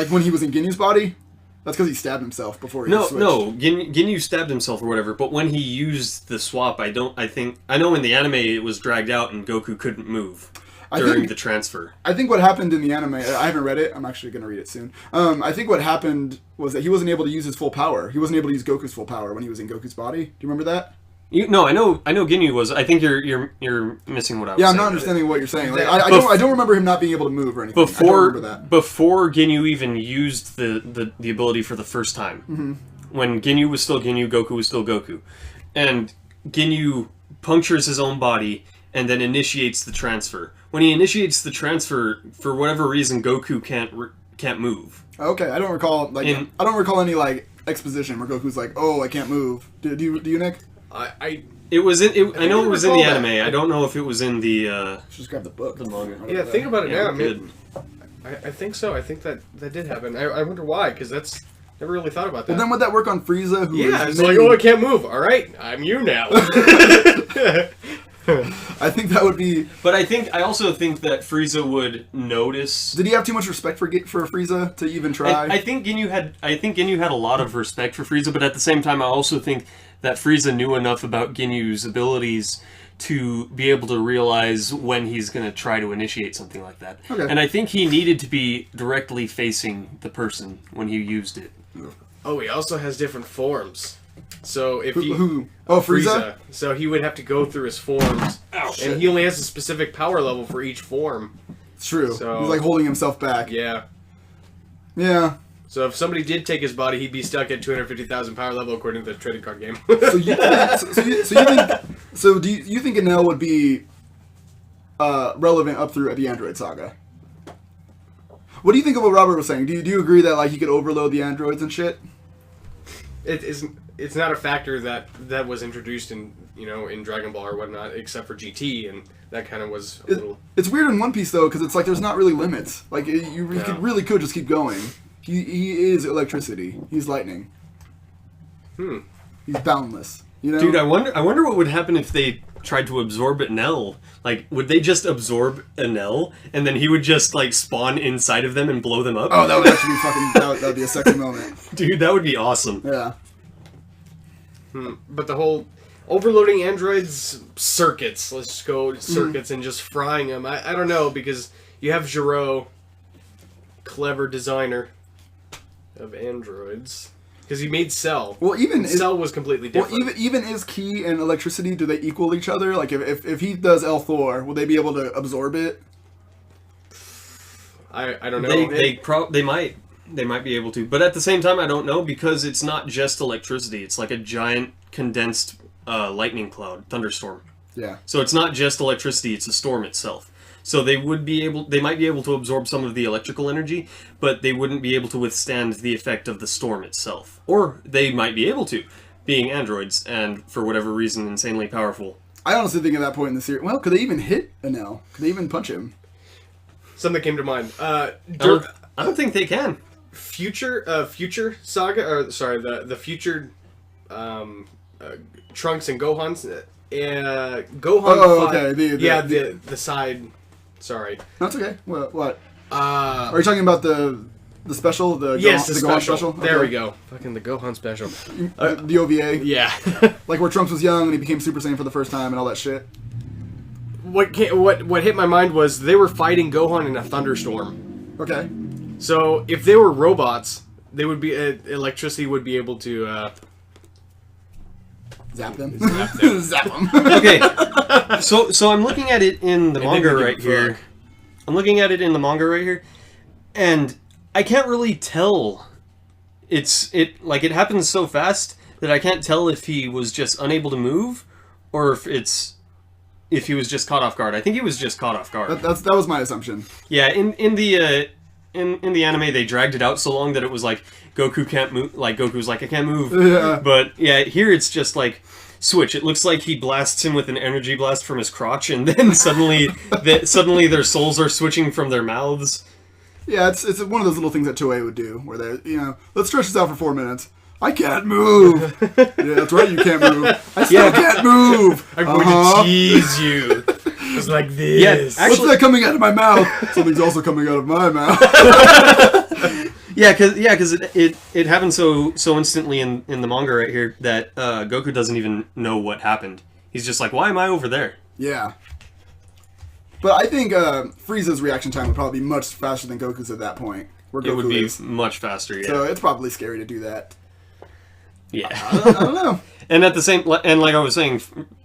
when he was in Ginyu's body? That's because he stabbed himself before he switched. No, Ginyu stabbed himself or whatever, but when he used the swap, I know in the anime it was dragged out and Goku couldn't move during the transfer. I think what happened in the anime, I haven't read it, I'm actually going to read it soon. I think what happened was that he wasn't able to use his full power. He wasn't able to use Goku's full power when he was in Goku's body. Do you remember that? No, I know Ginyu was. I think you're missing what I was saying. Yeah, I'm not understanding what you're saying. Like, I don't remember him not being able to move or anything. I don't remember that. Before Ginyu even used the ability for the first time, when Ginyu was still Ginyu, Goku was still Goku, and Ginyu punctures his own body and then initiates the transfer. When he initiates the transfer, for whatever reason, Goku can't move. Okay, I don't recall any like exposition where Goku's like, "Oh, I can't move." Do you, Nick? I know it was in the anime. I don't know if it was in the. Just grab the book. The manga. Yeah, think about it now. I think so. I think that did happen. I wonder why, because that's never really thought about that. Well, then would that work on Frieza? It's like, oh, I can't move. All right, I'm you now. I think that would be. But I also think that Frieza would notice. Did he have too much respect for Frieza to even try? I think Ginyu had a lot of respect for Frieza, but at the same time, I also think that Frieza knew enough about Ginyu's abilities to be able to realize when he's going to try to initiate something like that. Okay. And I think he needed to be directly facing the person when he used it. Oh, he also has different forms. So if who? Oh, Frieza? So he would have to go through his forms, and he only has a specific power level for each form. It's true. So, he's like holding himself back. Yeah. Yeah. So if somebody did take his body, he'd be stuck at 250,000 power level according to the trading card game. So you think Enel would be relevant up through the Android saga? What do you think of what Robert was saying? Do you agree that like he could overload the androids and shit? It's not a factor that was introduced in Dragon Ball or whatnot, except for GT, and that kind of was a little. It's weird in One Piece though, because it's like there's not really limits. Like you could just keep going. He is electricity. He's lightning. He's boundless. You know? Dude, I wonder what would happen if they tried to absorb Enel. Like, would they just absorb Enel, and then he would just like spawn inside of them and blow them up? Oh, that would actually be fucking. That would be a sexy moment. Dude, that would be awesome. Yeah. But the whole overloading androids circuits. Let's just go circuits and just frying them. I don't know, because you have Giro, clever designer of androids, because he made Cell. Well, Cell was completely different. Well, even is Ki and electricity, do they equal each other? Like if he does L Thor, will they be able to absorb it? I don't know. They might be able to, but at the same time, I don't know, because it's not just electricity. It's like a giant condensed lightning cloud, thunderstorm. Yeah. So it's not just electricity; it's a storm itself. So they might be able to absorb some of the electrical energy, but they wouldn't be able to withstand the effect of the storm itself. Or they might be able to, being androids, and for whatever reason, insanely powerful. I honestly think at that point in the series, well, could they even hit Enel? Could they even punch him? Something came to mind. I don't think they can. Future Saga, or sorry, the future Trunks and Gohan's. Gohan. Oh, okay. The side. Sorry. That's okay. What? Are you talking about the The special, the Yes, the the Gohan special. special. There Okay. we go. Fucking the Gohan special. The OVA, Yeah. like where Trunks was young and he became Super Saiyan for the first time and all that shit. What hit my mind was they were fighting Gohan in a thunderstorm. Okay. So if they were robots, they would be electricity would be able to Zap them. Zap them. Zap them. Okay, so I'm looking at it in the They manga didn't give right a here. fuck. I'm looking at it in the manga right here, and I can't really tell. It happens so fast that I can't tell if he was just unable to move, or if he was just caught off guard. I think he was just caught off guard. That was my assumption. Yeah, in the anime they dragged it out so long that it was like Goku can't move. Like Goku's like I can't move. Yeah. But yeah, here it's just like switch. It looks like he blasts him with an energy blast from his crotch, and then suddenly their souls are switching from their mouths. Yeah, it's one of those little things that Toei would do, where they, let's stretch this out for 4 minutes. I can't move. Yeah, that's right, you can't move. I still can't move. I'm going to tease you. It's like this. Yeah, What's that coming out of my mouth? Something's also coming out of my mouth. Yeah, because it happened so instantly in the manga right here that Goku doesn't even know what happened. He's just like, why am I over there? Yeah. But I think Frieza's reaction time would probably be much faster than Goku's at that point. Where Goku It would be is. much faster. Yeah. So it's probably scary to do that. Yeah. I don't know. And at the same, and like I was saying,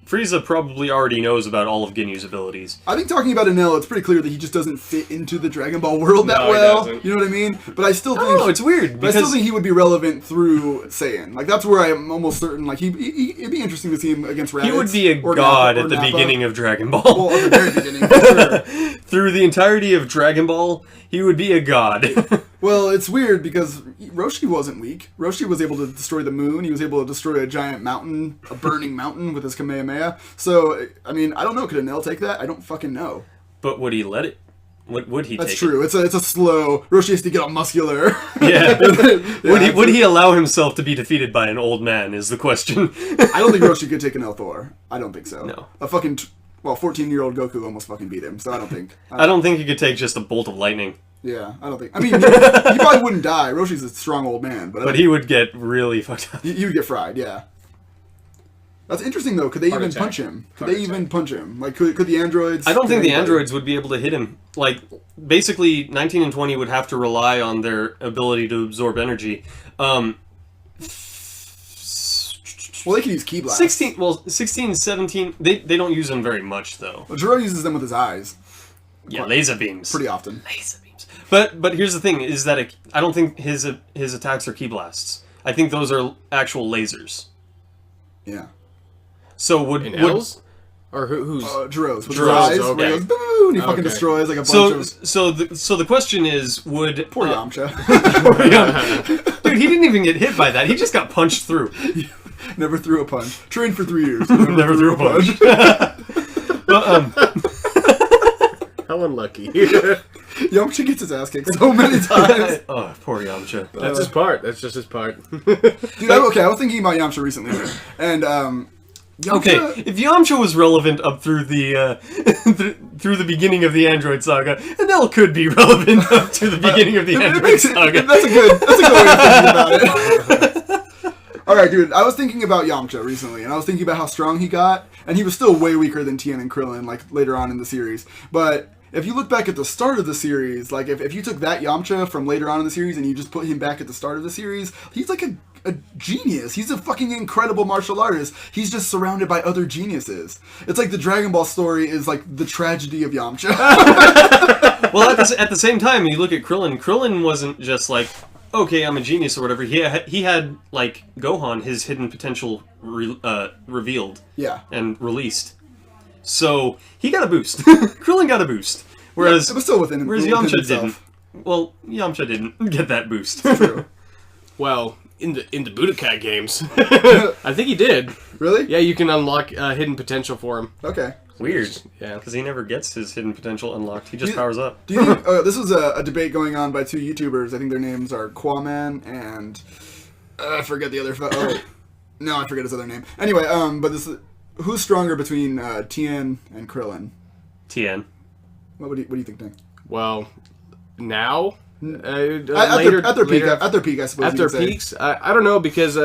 Frieza probably already knows about all of Ginyu's abilities. I think talking about Enel, it's pretty clear that he just doesn't fit into the Dragon Ball world that No, he well. doesn't. You know what I mean? But I still think Oh, it's weird But I still because think he would be relevant through Saiyan. Like that's where I'm almost certain. Like it'd be interesting to see him against Raditz. he would be a or god Nappa, at the or Nappa. beginning of Dragon Ball. Well, at the very beginning, for sure. Through the entirety of Dragon Ball, he would be a god. Well, it's weird because Roshi wasn't weak. Roshi was able to destroy the moon. He was able to destroy a giant mountain, a burning mountain with his Kamehameha. So, I mean, I don't know. Could Enel take that? I don't fucking know. But would he let it? Would he That's take true. It's a slow. Roshi has to get all muscular. it? Yeah. Would he allow himself to be defeated by an old man is the question. I don't think Roshi could take Enel Thor. I don't think so. No. A fucking 14-year-old Goku almost fucking beat him. So I don't think. I don't think he could take just a bolt of lightning. Yeah, I don't think. I mean, he probably wouldn't die. Roshi's a strong old man, but But he would get really fucked up. he would get fried. Yeah. That's interesting though. Could they Heart even attack. punch him? Could Heart they even attack. punch him? Like, could the androids? I don't could think the anybody? androids would be able to hit him. Like, basically, 19 and 20 would have to rely on their ability to absorb energy. Well, they can use key blast. 16, 17, they don't use them very much, though. Well, Jiro uses them with his eyes Yeah, laser beams. pretty often. Laser beams. But here's the thing, is that I don't think his attacks are key blasts. I think those are actual lasers. Yeah. So would L's? Or who's? Jiro's with Jiro's, his eyes, okay. where he goes, boo, and he fucking Okay. destroys like a bunch so of... so the question is, would Poor Yamcha. Dude, he didn't even get hit by that. He just got punched through. Never threw a punch. Trained for 3 years. Never threw a punch. But How unlucky. Yamcha gets his ass kicked so many times. oh, poor Yamcha. That's his part. That's just his part. Dude, I was thinking about Yamcha recently, and Yamcha... Okay, if Yamcha was relevant up through the through the beginning of the Android Saga, Enel could be relevant up to the beginning of the It Android makes it- Saga. That's a good way of thinking about it. Alright, dude, I was thinking about Yamcha recently, and I was thinking about how strong he got, and he was still way weaker than Tien and Krillin, like, later on in the series. But if you look back at the start of the series, like, if you took that Yamcha from later on in the series and you just put him back at the start of the series, he's like a genius. He's a fucking incredible martial artist. He's just surrounded by other geniuses. It's like the Dragon Ball story is like the tragedy of Yamcha. Well, at the same time, you look at Krillin. Krillin wasn't just like, okay, I'm a genius or whatever. He had like Gohan, his hidden potential revealed Yeah. and released. So he got a boost. Krillin got a boost. Whereas It was still within Yamcha himself. didn't. Well, Yamcha didn't get that boost. True. Well, in the Budokai games, I think he did. Really? Yeah, you can unlock hidden potential for him. Okay. Weird. Yeah. Because he never gets his hidden potential unlocked. He just You- powers up. Do you think, this was a debate going on by two YouTubers. I think their names are Quaman and I forget the other. No, I forget his other name. Anyway, but who's stronger between Tien and Krillin? Tien. What do you think, Nick? Well, now At their peak, I suppose. At their peaks, I don't know because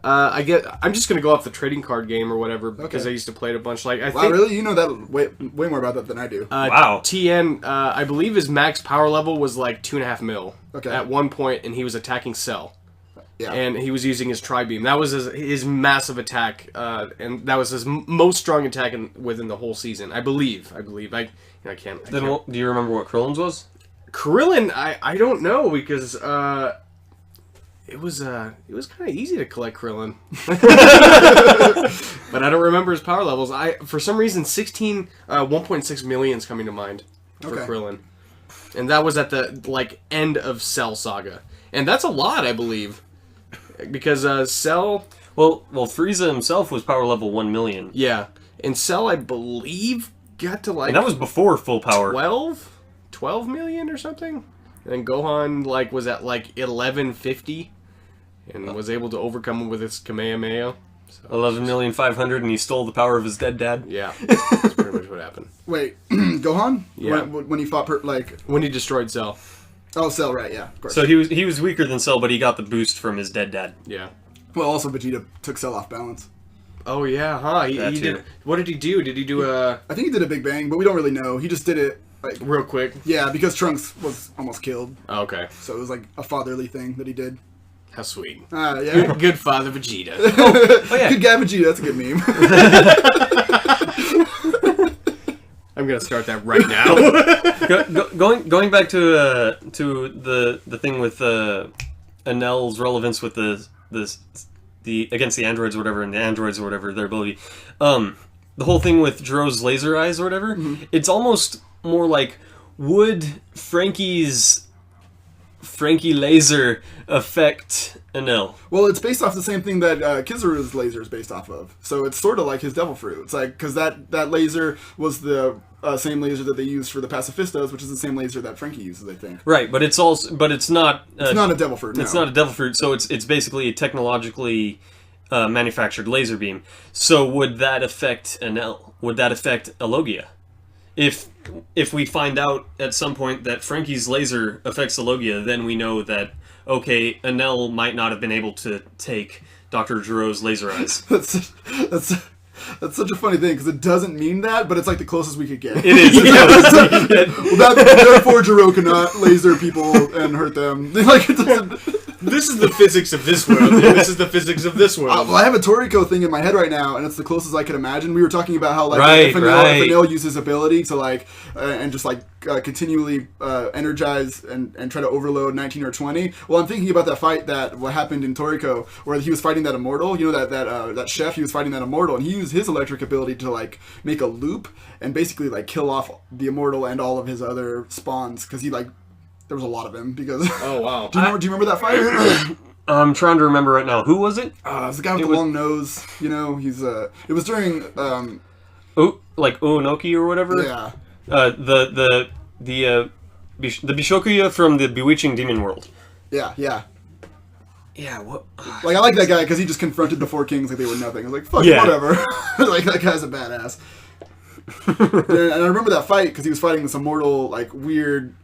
I'm just gonna go off the trading card game or whatever because I used to play it a bunch. Like I think, really, you know that way more about that than I do. Wow. TN, I believe his max power level was like 2.5 mil at one point, and he was attacking Cell. Yeah. And he was using his Tri-Beam. That was his massive attack, and that was his most strong attack within the whole season. I believe. I can't. Then do you remember what Krillin's was? Krillin, I don't know because it was kind of easy to collect Krillin, but I don't remember his power levels. For some reason 1.6 million is coming to mind for Krillin, and that was at the end of Cell Saga, and that's a lot, I believe. Because Cell... Well, Frieza himself was power level 1 million. Yeah. And Cell, I believe, got to And that was before full power. 12 million or something? And Gohan, was at 1150 and was able to overcome him with his Kamehameha. So 11,500,000 and he stole the power of his dead dad. Yeah. That's pretty much what happened. Wait, Gohan? Yeah. When he fought, when he destroyed Cell. Oh, Cell, right, yeah, of course. So he was weaker than Cell, but he got the boost from his dead dad. Yeah. Well, also Vegeta took Cell off balance. Oh, yeah, huh? He did. What did he do? Did he do I think he did a Big Bang, but we don't really know. He just did it, real quick? Yeah, because Trunks was almost killed. Oh, okay. So it was like a fatherly thing that he did. How sweet. Yeah. Good father Vegeta. Oh, yeah. Good guy Vegeta, that's a good meme. I'm gonna start that right now. Going back to the thing with Enel's relevance with the against the androids or whatever, and the androids or whatever, their ability. The whole thing with Jiro's laser eyes or whatever, it's almost more like, would Frankie laser affect Enel? Well, it's based off the same thing that Kizaru's laser is based off of. So it's sort of like his Devil Fruit. It's like, because that laser was the same laser that they used for the Pacifistas, which is the same laser that Frankie uses, I think. Right, but it's not. It's not a Devil Fruit. No. It's not a Devil Fruit. So it's basically a technologically manufactured laser beam. So would that affect Enel? Would that affect Elogia? If we find out at some point that Frankie's laser affects Elogia, then we know that, okay, Enel might not have been able to take Dr. Jiro's laser eyes. That's such a funny thing, because it doesn't mean that, but it's like the closest we could get. It is. Therefore, Jiro cannot laser people and hurt them. It doesn't... This is the physics of this world, and this is the physics of this world. Well, I have a Toriko thing in my head right now, and it's the closest I could imagine. We were talking about how, if Enel uses his ability to, and just, continually energize and try to overload 19 or 20. Well, I'm thinking about that fight what happened in Toriko, where he was fighting that immortal. You know, that chef, he was fighting that immortal, and he used his electric ability to, make a loop and basically, kill off the immortal and all of his other spawns, because he, there was a lot of him, because... Oh, wow. Do you remember that fight? I'm trying to remember right now. Who was it? It was the guy with the long nose. You know, he's... It was during... Uonoki or whatever? Yeah. The Bishokuya from the Bewitching Demon World. Yeah. Yeah, what? I like that guy because he just confronted the four kings like they were nothing. I was like, fuck it, whatever. That guy's a badass. And I remember that fight because he was fighting this immortal, weird...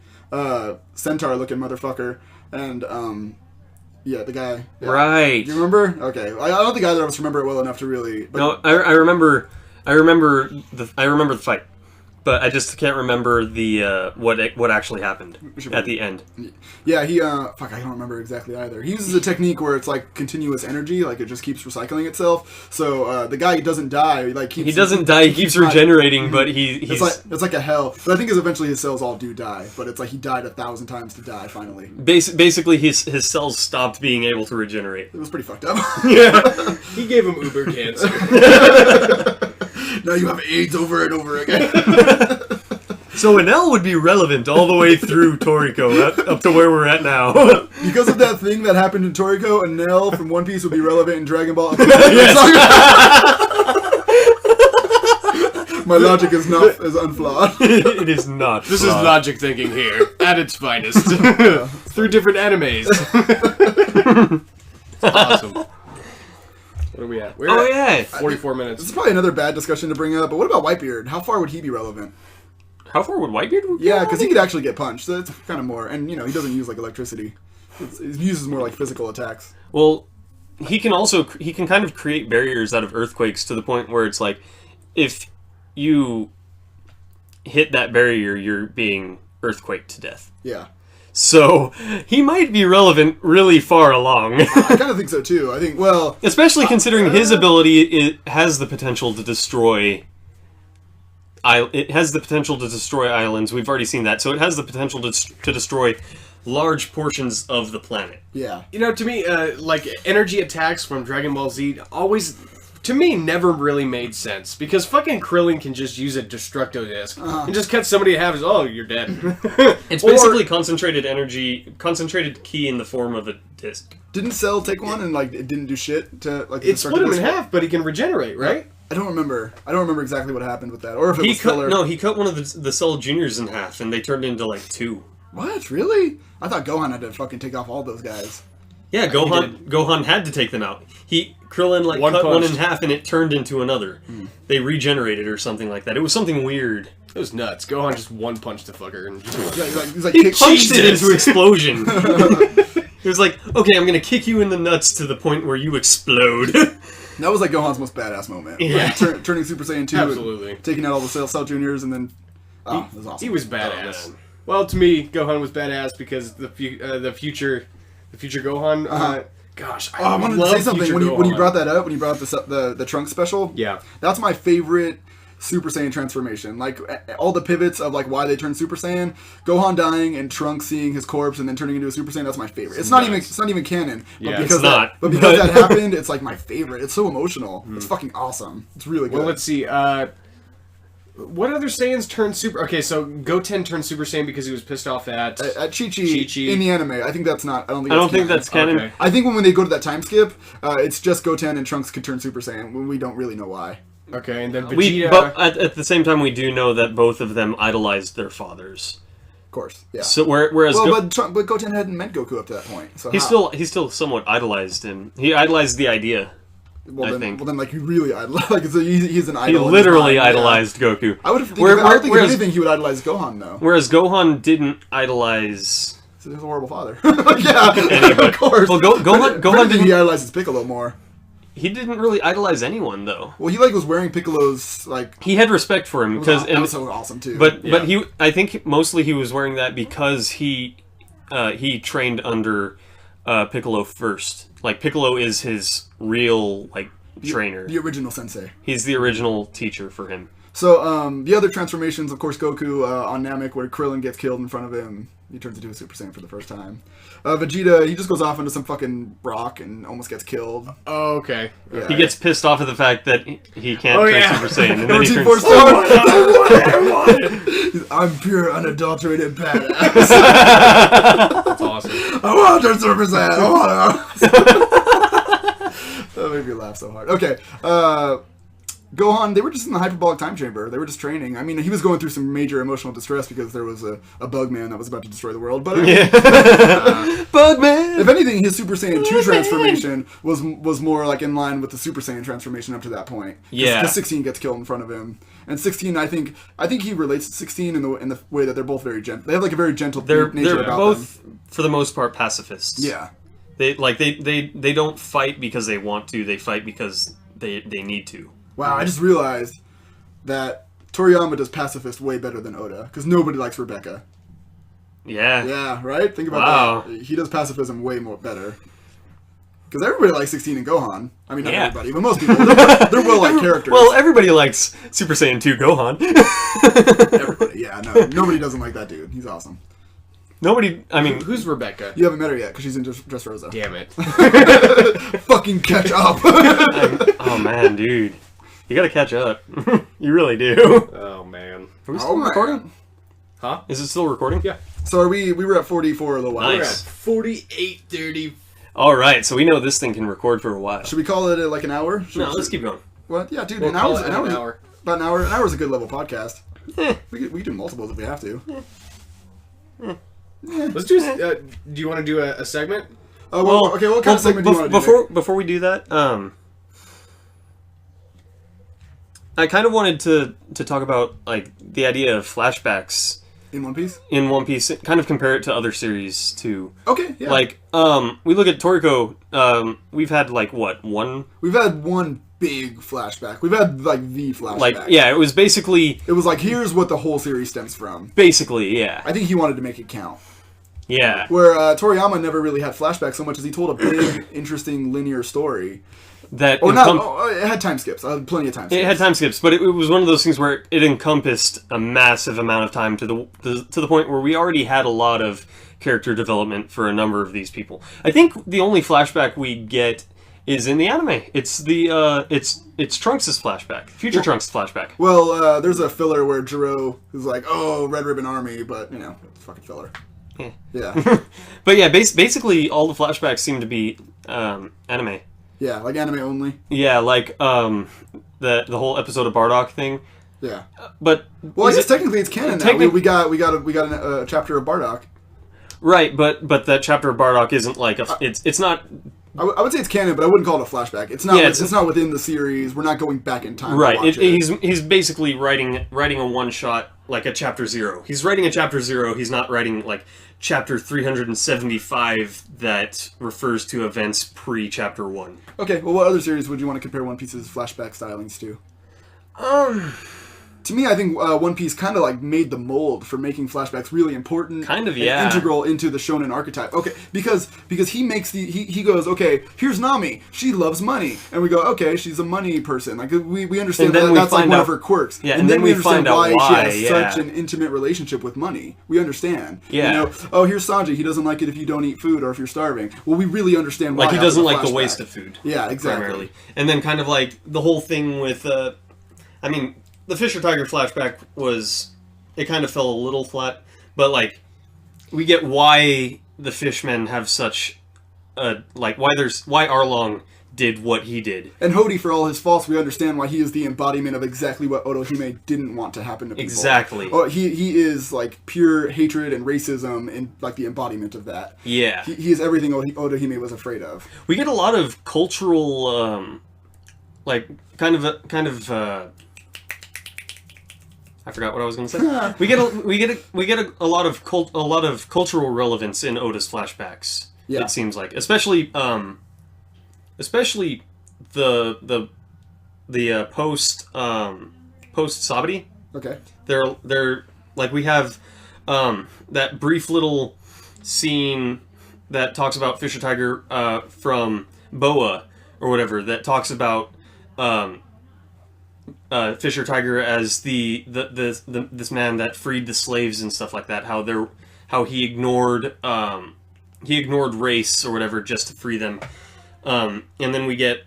centaur-looking motherfucker, and the guy. Yeah. Right. Do you remember? Okay, I don't think either of us remember it well enough to really. But... No, I remember the fight, but I just can't remember the what actually happened at the end. Yeah, he I don't remember exactly either. He uses a technique where it's continuous energy, it just keeps recycling itself. So the guy doesn't die, he doesn't die. He keeps regenerating, but he's it's like a hell. But I think eventually his cells all do die. But it's he died 1,000 times to die finally. Basically, his cells stopped being able to regenerate. It was pretty fucked up. Yeah, he gave him uber cancer. Now you have AIDS over and over again. So Enel would be relevant all the way through Toriko, up to where we're at now. Because of that thing that happened in Toriko, Enel from One Piece would be relevant in Dragon Ball. My logic is unflawed. It is not. This is logic thinking here, at its finest. Through different animes. Awesome. What are we at? We're at 44 minutes. This is probably another bad discussion to bring up, but what about Whitebeard? How far would he be relevant? How far would Whitebeard? Yeah, because he could actually get punched. So it's kind of more, and he doesn't use like electricity. He uses more like physical attacks. Well, he can kind of create barriers out of earthquakes to the point where it's like, if you hit that barrier, you're being earthquaked to death. Yeah. So he might be relevant really far along. I kind of think so too. I think, well, especially considering his ability, it has the potential to destroy. It has the potential to destroy islands. We've already seen that, so it has the potential to destroy large portions of the planet. Yeah. To me, like energy attacks from Dragon Ball Z always, to me, never really made sense because fucking Krillin can just use a Destructo Disc and just cut somebody in half. And, oh, you're dead. It's basically concentrated energy, concentrated ki in the form of a disc. Didn't Cell take one and like it didn't do shit to like? It split him in half, but he can regenerate, right? I don't remember. I don't remember exactly what happened with that, or if it was filler. No, he cut one of the Cell Juniors in half, and they turned into like 2. What? Really? I thought Gohan had to fucking take off all those guys. Yeah, Gohan had to take them out. Krillin cut one in half, and it turned into another. They regenerated or something like that. It was something weird. It was nuts. Gohan just one punched the fucker and He's like he punched it into explosion. He was like, "Okay, I'm gonna kick you in the nuts to the point where you explode." That was like Gohan's most badass moment. Yeah. Like, turning Super Saiyan 2. Absolutely. And taking out all the Cell Juniors and then... Oh, that was awesome. He was badass. Well, to me, Gohan was badass because the future Gohan... Gosh, I wanted to say something when you brought that up, when you brought up the Trunks special. Yeah. That's my favorite Super Saiyan transformation. Like, all the pivots of like why they turned Super Saiyan, Gohan dying and Trunks seeing his corpse and then turning into a Super Saiyan, that's my favorite. It's not even canon. Yeah, but because that happened, it's like my favorite. It's so emotional. It's fucking awesome. It's really good. Well, let's see. What other Saiyans turned Super... Okay, so Goten turned Super Saiyan because he was pissed off at Chi-Chi in the anime. I think that's not... I don't think that's canon. Okay. I think when they go to that time skip, it's just Goten and Trunks could turn Super Saiyan when we don't really know why. Okay, and then Vegeta... But at the same time, we do know that both of them idolized their fathers. Of course, yeah. So whereas... but Goten hadn't met Goku up to that point. So he still somewhat idolized him. He idolized the idea. Well, then, like, he really idolized... Like, so he's an idol. He literally idolized Goku. I don't think if anything he would idolize Gohan, though. Whereas Gohan didn't idolize... So he was a horrible father. Yeah, of course. Well, Gohan didn't... He idolizes Piccolo more. He didn't really idolize anyone, though. Well, he, like, was wearing Piccolo's, like... He had respect for him, because... That was so awesome, too. But I think mostly he was wearing that because he trained under Piccolo first. Like, Piccolo is his real, like, trainer. The original sensei. He's the original teacher for him. So, the other transformations, of course, Goku on Namek, where Krillin gets killed in front of him. He turns into a Super Saiyan for the first time. Vegeta, he just goes off into some fucking rock and almost gets killed. Oh, okay. Yeah. He gets pissed off at the fact that he can't turn Super Saiyan. And then he turns... I'm pure, unadulterated badass. That's awesome. I want to turn Super Saiyan. I want to. That made me laugh so hard. Okay. Gohan, they were just in the hyperbolic time chamber. They were just training. I mean, he was going through some major emotional distress because there was a bug man that was about to destroy the world. But Bug man! If anything, his Super Saiyan 2 transformation was more like in line with the Super Saiyan transformation up to that point. Yeah. Because 16 gets killed in front of him. And 16, I think he relates to 16 in the way that they're both very gentle. They have like a very gentle nature about them. They're both, for the most part, pacifists. Yeah. They don't fight because they want to. They fight because they need to. Wow, I just realized that Toriyama does pacifist way better than Oda, because nobody likes Rebecca. Yeah. Yeah, right? Think about that. He does pacifism way more better. Because everybody likes 16 and Gohan. I mean, not everybody, but most people. They're well-liked characters. Well, everybody likes Super Saiyan 2 Gohan. Everybody, yeah. No, nobody doesn't like that dude. He's awesome. Nobody, I mean... Who's Rebecca? You haven't met her yet, because she's in Dressrosa. Damn it. Fucking catch up. Oh, man, dude. You gotta catch up. You really do. Oh, man. Are we still recording? Huh? Is it still recording? Yeah. So we were at 40 for a little while. Nice. We're at 48:30. Alright, so we know this thing can record for a while. Should we call it like an hour? Let's keep going. What? Yeah, dude, We'll an hour. call it an hour. About an hour. An hour is a good level podcast. We could do multiples if we have to. Let's do... do you want to do a segment? Oh, well, okay, what kind of segment do you want to do? Before we do that, I kind of wanted to talk about like the idea of flashbacks In One Piece? in One Piece, kind of compare it to other series too. Okay, yeah. Like, we look at Toriko, we've had like what, one? We've had one big flashback. We've had like the flashback. Like, yeah, it was basically, here's what the whole series stems from. basically, yeah. I think he wanted to make it count. Yeah. Where Toriyama never really had flashbacks so much as he told a big, interesting linear story. That Or not, it had time skips. Plenty of time skips. It had time skips, but it was one of those things where it encompassed a massive amount of time to the point where we already had a lot of character development for a number of these people. I think the only flashback we get is in the anime. It's the it's Trunks' flashback, Future Trunks' flashback. Well, there's a filler where Jiro is like, "Oh, Red Ribbon Army," but you know, it's a fucking filler. Yeah. But yeah, basically all the flashbacks seem to be anime. Yeah, like anime only. Yeah, like the whole episode of Bardock thing. Yeah. But well, I guess technically it's canon now. We got a chapter of Bardock. Right, but that chapter of Bardock isn't like it's not. I would say it's canon, but I wouldn't call it a flashback. It's not. Yeah, it's not within the series. We're not going back in time. Right. To watch it. He's basically writing a one shot, like a chapter 0. He's writing a chapter 0. He's not writing like chapter 375 that refers to events pre chapter 1. Okay. Well, what other series would you want to compare One Piece's flashback stylings to? To me, I think One Piece kind of like made the mold for making flashbacks really important, kind of, and yeah, integral into the shonen archetype. Okay, because he makes he goes, okay, here's Nami, she loves money, and we go, okay, she's a money person. Like we understand that's like one of her quirks. Yeah, and then we understand find out why she has such an intimate relationship with money. We understand. Yeah. You know, oh, here's Sanji. He doesn't like it if you don't eat food or if you're starving. Well, we really understand why. Like he doesn't like the waste of food. Yeah, exactly. Primarily, and then kind of like the whole thing with, I mean. The Fisher Tiger flashback it kind of fell a little flat, but like, we get why the fishmen have such, why Arlong did what he did. And Hody, for all his faults, we understand why he is the embodiment of exactly what Otohime didn't want to happen to people. Exactly. Oh, he is like pure hatred and racism and like the embodiment of that. Yeah. He is everything Otohime was afraid of. We get a lot of cultural, I forgot what I was going to say. We get a lot of cultural relevance in Oda's flashbacks. Yeah. It seems like, especially the post Sabati. Okay. They're like, we have that brief little scene that talks about Fisher Tiger from Boa or whatever, that talks about Fisher Tiger as this man that freed the slaves and stuff like that. How he ignored race or whatever just to free them. And then we get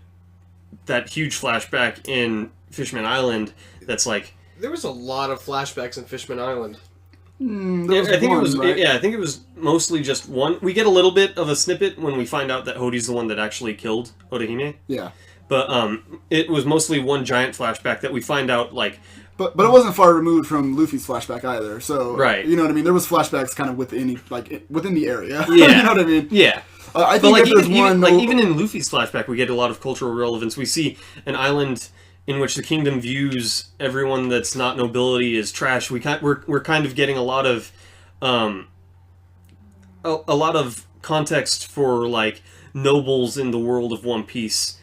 that huge flashback in Fishman Island. That's like, there was a lot of flashbacks in Fishman Island. I think it was mostly just one. We get a little bit of a snippet when we find out that Hody's the one that actually killed Otohime. Yeah. But it was mostly one giant flashback that we find out, like... But it wasn't far removed from Luffy's flashback either, so... Right. You know what I mean? There was flashbacks kind of within the area. Yeah. You know what I mean? Yeah. I think like, there's one... even in Luffy's flashback, we get a lot of cultural relevance. We see an island in which the kingdom views everyone that's not nobility as trash. We're kind of getting a lot of context for, like, nobles in the world of One Piece.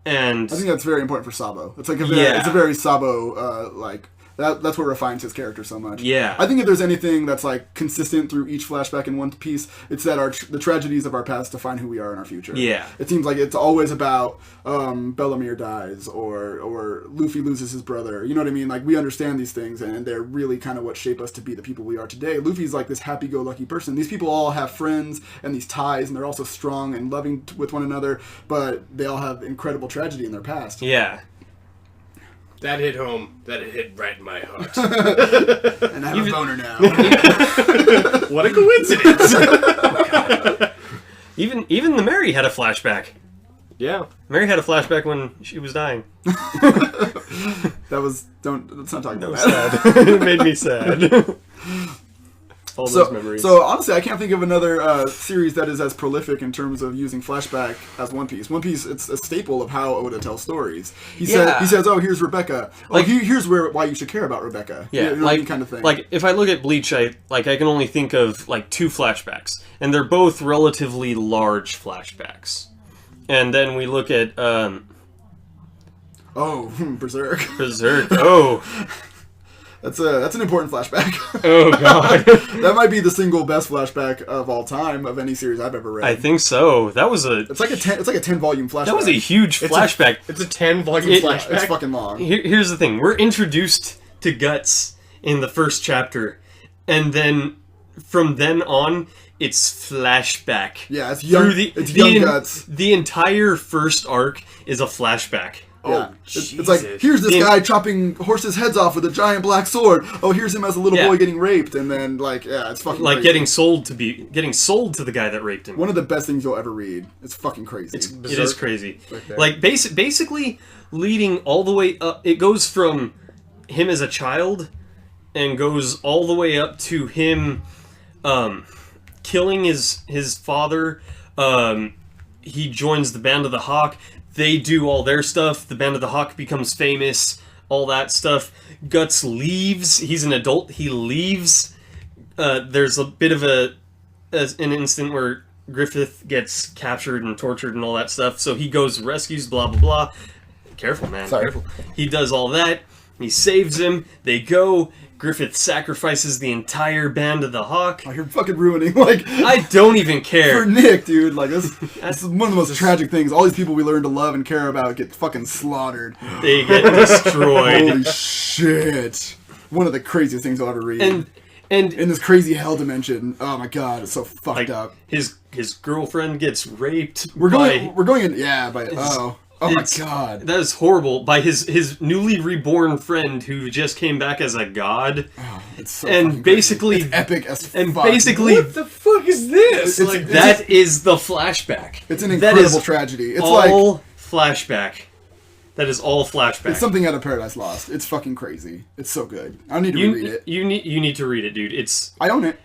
And I think that's very important for Sabo. It's like it's a very Sabo that's what refines his character so much. Yeah. I think if there's anything that's like consistent through each flashback in One Piece, it's that the tragedies of our past define who we are in our future. Yeah. It seems like it's always about Bellamere dies or Luffy loses his brother. You know what I mean? Like, we understand these things, and they're really kind of what shape us to be the people we are today. Luffy's like this happy-go-lucky person. These people all have friends and these ties, and they're also strong and loving with one another, but they all have incredible tragedy in their past. Yeah. That hit home. That hit right in my heart. And I have a boner now. What a coincidence! Even the Mary had a flashback. Yeah. Mary had a flashback when she was dying. Let's not talk about that. Sad. It made me sad. all those memories. So honestly, I can't think of another series that is as prolific in terms of using flashback as One Piece. One Piece, it's a staple of how Oda tells stories. He says, "Oh, here's Rebecca. Like, here's why you should care about Rebecca." Yeah, you know, like kind of thing. Like if I look at Bleach, I can only think of like 2 flashbacks, and they're both relatively large flashbacks. And then we look at Berserk. Berserk. Oh. That's an important flashback. Oh god. That might be the single best flashback of all time of any series I've ever read. I think so. That was a It's like a 10-volume flashback. That was a huge flashback. It's a 10-volume flashback. It's fucking long. Here's the thing. We're introduced to Guts in the first chapter, and then from then on it's flashback. Yeah, it's young. It's young Guts. The entire first arc is a flashback. Yeah. It's like, here's this guy chopping horses' heads off with a giant black sword. Oh, here's him as a little boy getting raped, and then it's fucking like crazy. getting sold to the guy that raped him. One of the best things you'll ever read. It's fucking crazy. It is crazy. Like basically leading all the way up. It goes from him as a child and goes all the way up to him killing his father. He joins the Band of the Hawk. They do all their stuff. The Band of the Hawk becomes famous. All that stuff. Guts leaves. He's an adult. He leaves. There's a bit of an instant where Griffith gets captured and tortured and all that stuff. So he goes, rescues, blah, blah, blah. Careful, man. Sorry. Careful. He does all that. He saves him. They go. Griffith sacrifices the entire Band of the Hawk. Oh, you're fucking ruining, like... I don't even care. For Nick, dude, like, this is one of the most tragic things. All these people we learn to love and care about get fucking slaughtered. They get destroyed. Holy shit. One of the craziest things I'll ever read. And in this crazy hell dimension. Oh my god, it's so fucked up. His girlfriend gets raped. We're going in, Oh my god. That is horrible. By his newly reborn friend who just came back as a god. Oh, it's so and basically it's epic as fuck. And basically what the fuck is this? That is the flashback. It's an incredible tragedy. It's all flashback. That is all flashback. It's something out of Paradise Lost. It's fucking crazy. It's so good. I need to reread it. You need to read it, dude. I own it.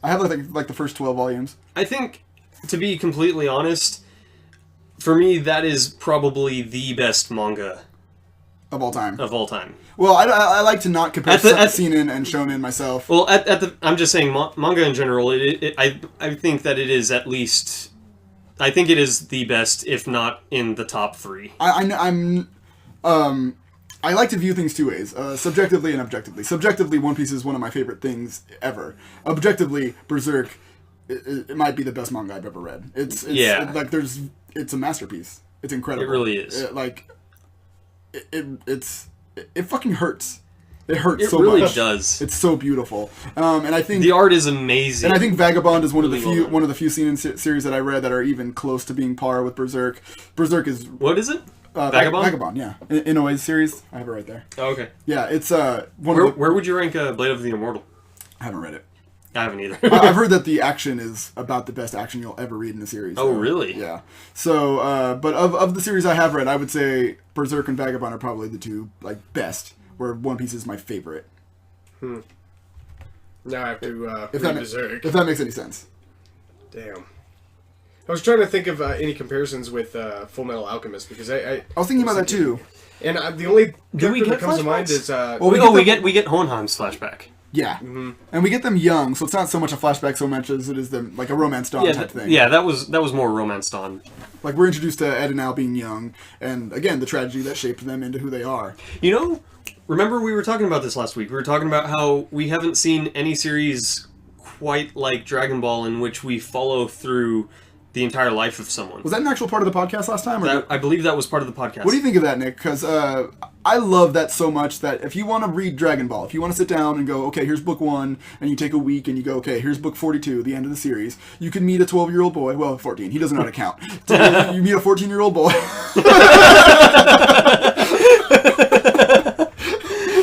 I have like the first 12 volumes. I think, to be completely honest, for me, that is probably the best manga of all time. Well, I like to not compare seinen and shonen myself. Well, I'm just saying manga in general. I think that it is at least. I think it is the best, if not in the top 3. I like to view things 2 ways, subjectively and objectively. Subjectively, One Piece is one of my favorite things ever. Objectively, Berserk, it might be the best manga I've ever read. It's a masterpiece. It's incredible. It really is. It fucking hurts. It hurts so much. It really does. It's so beautiful. And I think the art is amazing. And I think Vagabond is one of the few seinen series that I read that are even close to being par with Berserk. Berserk is what is it? Vagabond? Vagabond, yeah. Inoue's series. I have it right there. Oh, okay. Yeah, it's where would you rank Blade of the Immortal? I haven't read it. I haven't either. I've heard that the action is about the best action you'll ever read in a series. Oh, really? Yeah. So, but of the series I have read, I would say Berserk and Vagabond are probably the 2 best. Where One Piece is my favorite. Now I have to read Berserk. If that makes any sense. Damn. I was trying to think of any comparisons with Full Metal Alchemist because I was thinking about that too. And the only character that comes to mind is we get Hohenheim's flashback. Yeah, and we get them young, so it's not so much a flashback so much as it is them like a Romance Dawn type thing. Yeah, that was more Romance Dawn. Like we're introduced to Ed and Al being young, and again the tragedy that shaped them into who they are. You know, remember we were talking about this last week. We were talking about how we haven't seen any series quite like Dragon Ball in which we follow through the entire life of someone. Was that an actual part of the podcast last time? I believe that was part of the podcast. What do you think of that, Nick? Because I love that so much that if you want to read Dragon Ball, if you want to sit down and go, okay, here's book 1, and you take a week and you go, okay, here's book 42, the end of the series, you can meet a 12-year-old boy. Well, 14. He doesn't know how to count. So you meet a 14-year-old boy.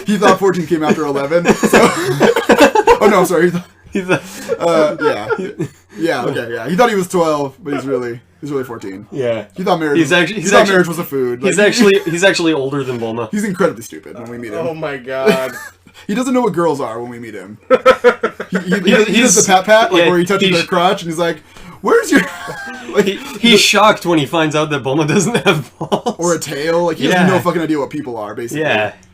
He thought 14 came after 11. So oh, no, I'm sorry. Yeah. He thought he was 12, but he's really 14. Yeah. He thought marriage. Marriage was a food. He's actually older than Bulma. He's incredibly stupid when we meet him. Oh my god. He doesn't know what girls are when we meet him. He does the pat, like where he touches their crotch, and he's like, "Where's your?" Like, he's shocked when he finds out that Bulma doesn't have balls or a tail. Like he has no fucking idea what people are. Basically,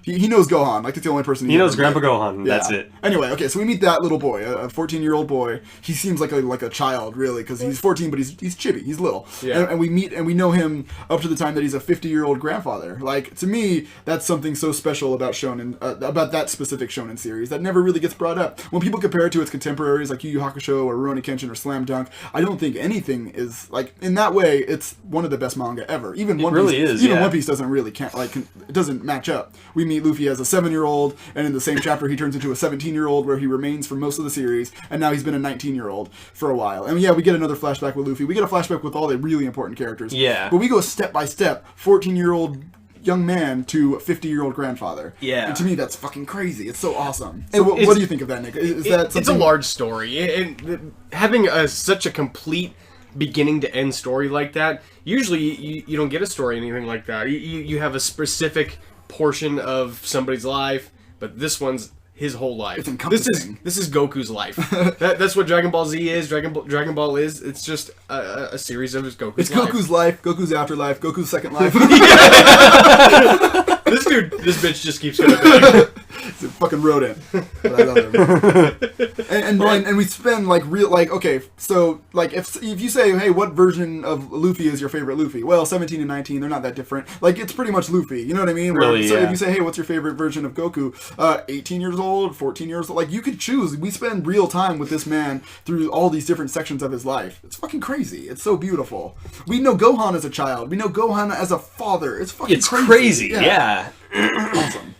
He knows Gohan. Like, that's the only person he knows. Grandpa Gohan. Yeah. That's it. Anyway, okay, so we meet that little boy, a 14-year-old boy. He seems like a child, really, because he's 14, but he's chibi. He's little. Yeah. And we meet and we know him up to the time that he's a 50-year-old grandfather. Like, to me, that's something so special about Shonen, about that specific Shonen series that never really gets brought up. When people compare it to its contemporaries like Yu Yu Hakusho or Rurouni Kenshin or Slam Dunk, I don't think anything is like in that way. It's one of the best manga ever. Even One Piece, One Piece doesn't really it doesn't match up. We meet Luffy as a 7-year-old, and in the same chapter he turns into a 17-year-old where he remains for most of the series, and now he's been a 19-year-old for a while. And we get another flashback with Luffy. We get a flashback with all the really important characters. Yeah. But we go step by step, 14-year-old young man to 50-year-old grandfather. Yeah. And to me, that's fucking crazy. It's so awesome. So what do you think of that, Nick? Is that something... It's a large story. And having such a complete beginning to end story like that, usually you don't get a story anything like that. You have a specific portion of somebody's life, but this one's his whole life. It's encompassing. This is Goku's life. That's what Dragon Ball Z is. Dragon Ball is. It's just a series of Goku's life. It's Goku's life, Goku's afterlife, Goku's second life. This bitch just keeps going back. It's a fucking rodent. But I love him. And we spend okay, so like if you say, hey, what version of Luffy is your favorite Luffy? Well, 17 and 19, they're not that different. Like, it's pretty much Luffy. You know what I mean? Really, so if you say, hey, what's your favorite version of Goku? 18 years old, 14 years old. Like, you could choose. We spend real time with this man through all these different sections of his life. It's fucking crazy. It's so beautiful. We know Gohan as a child. We know Gohan as a father. It's fucking crazy. Yeah. Awesome.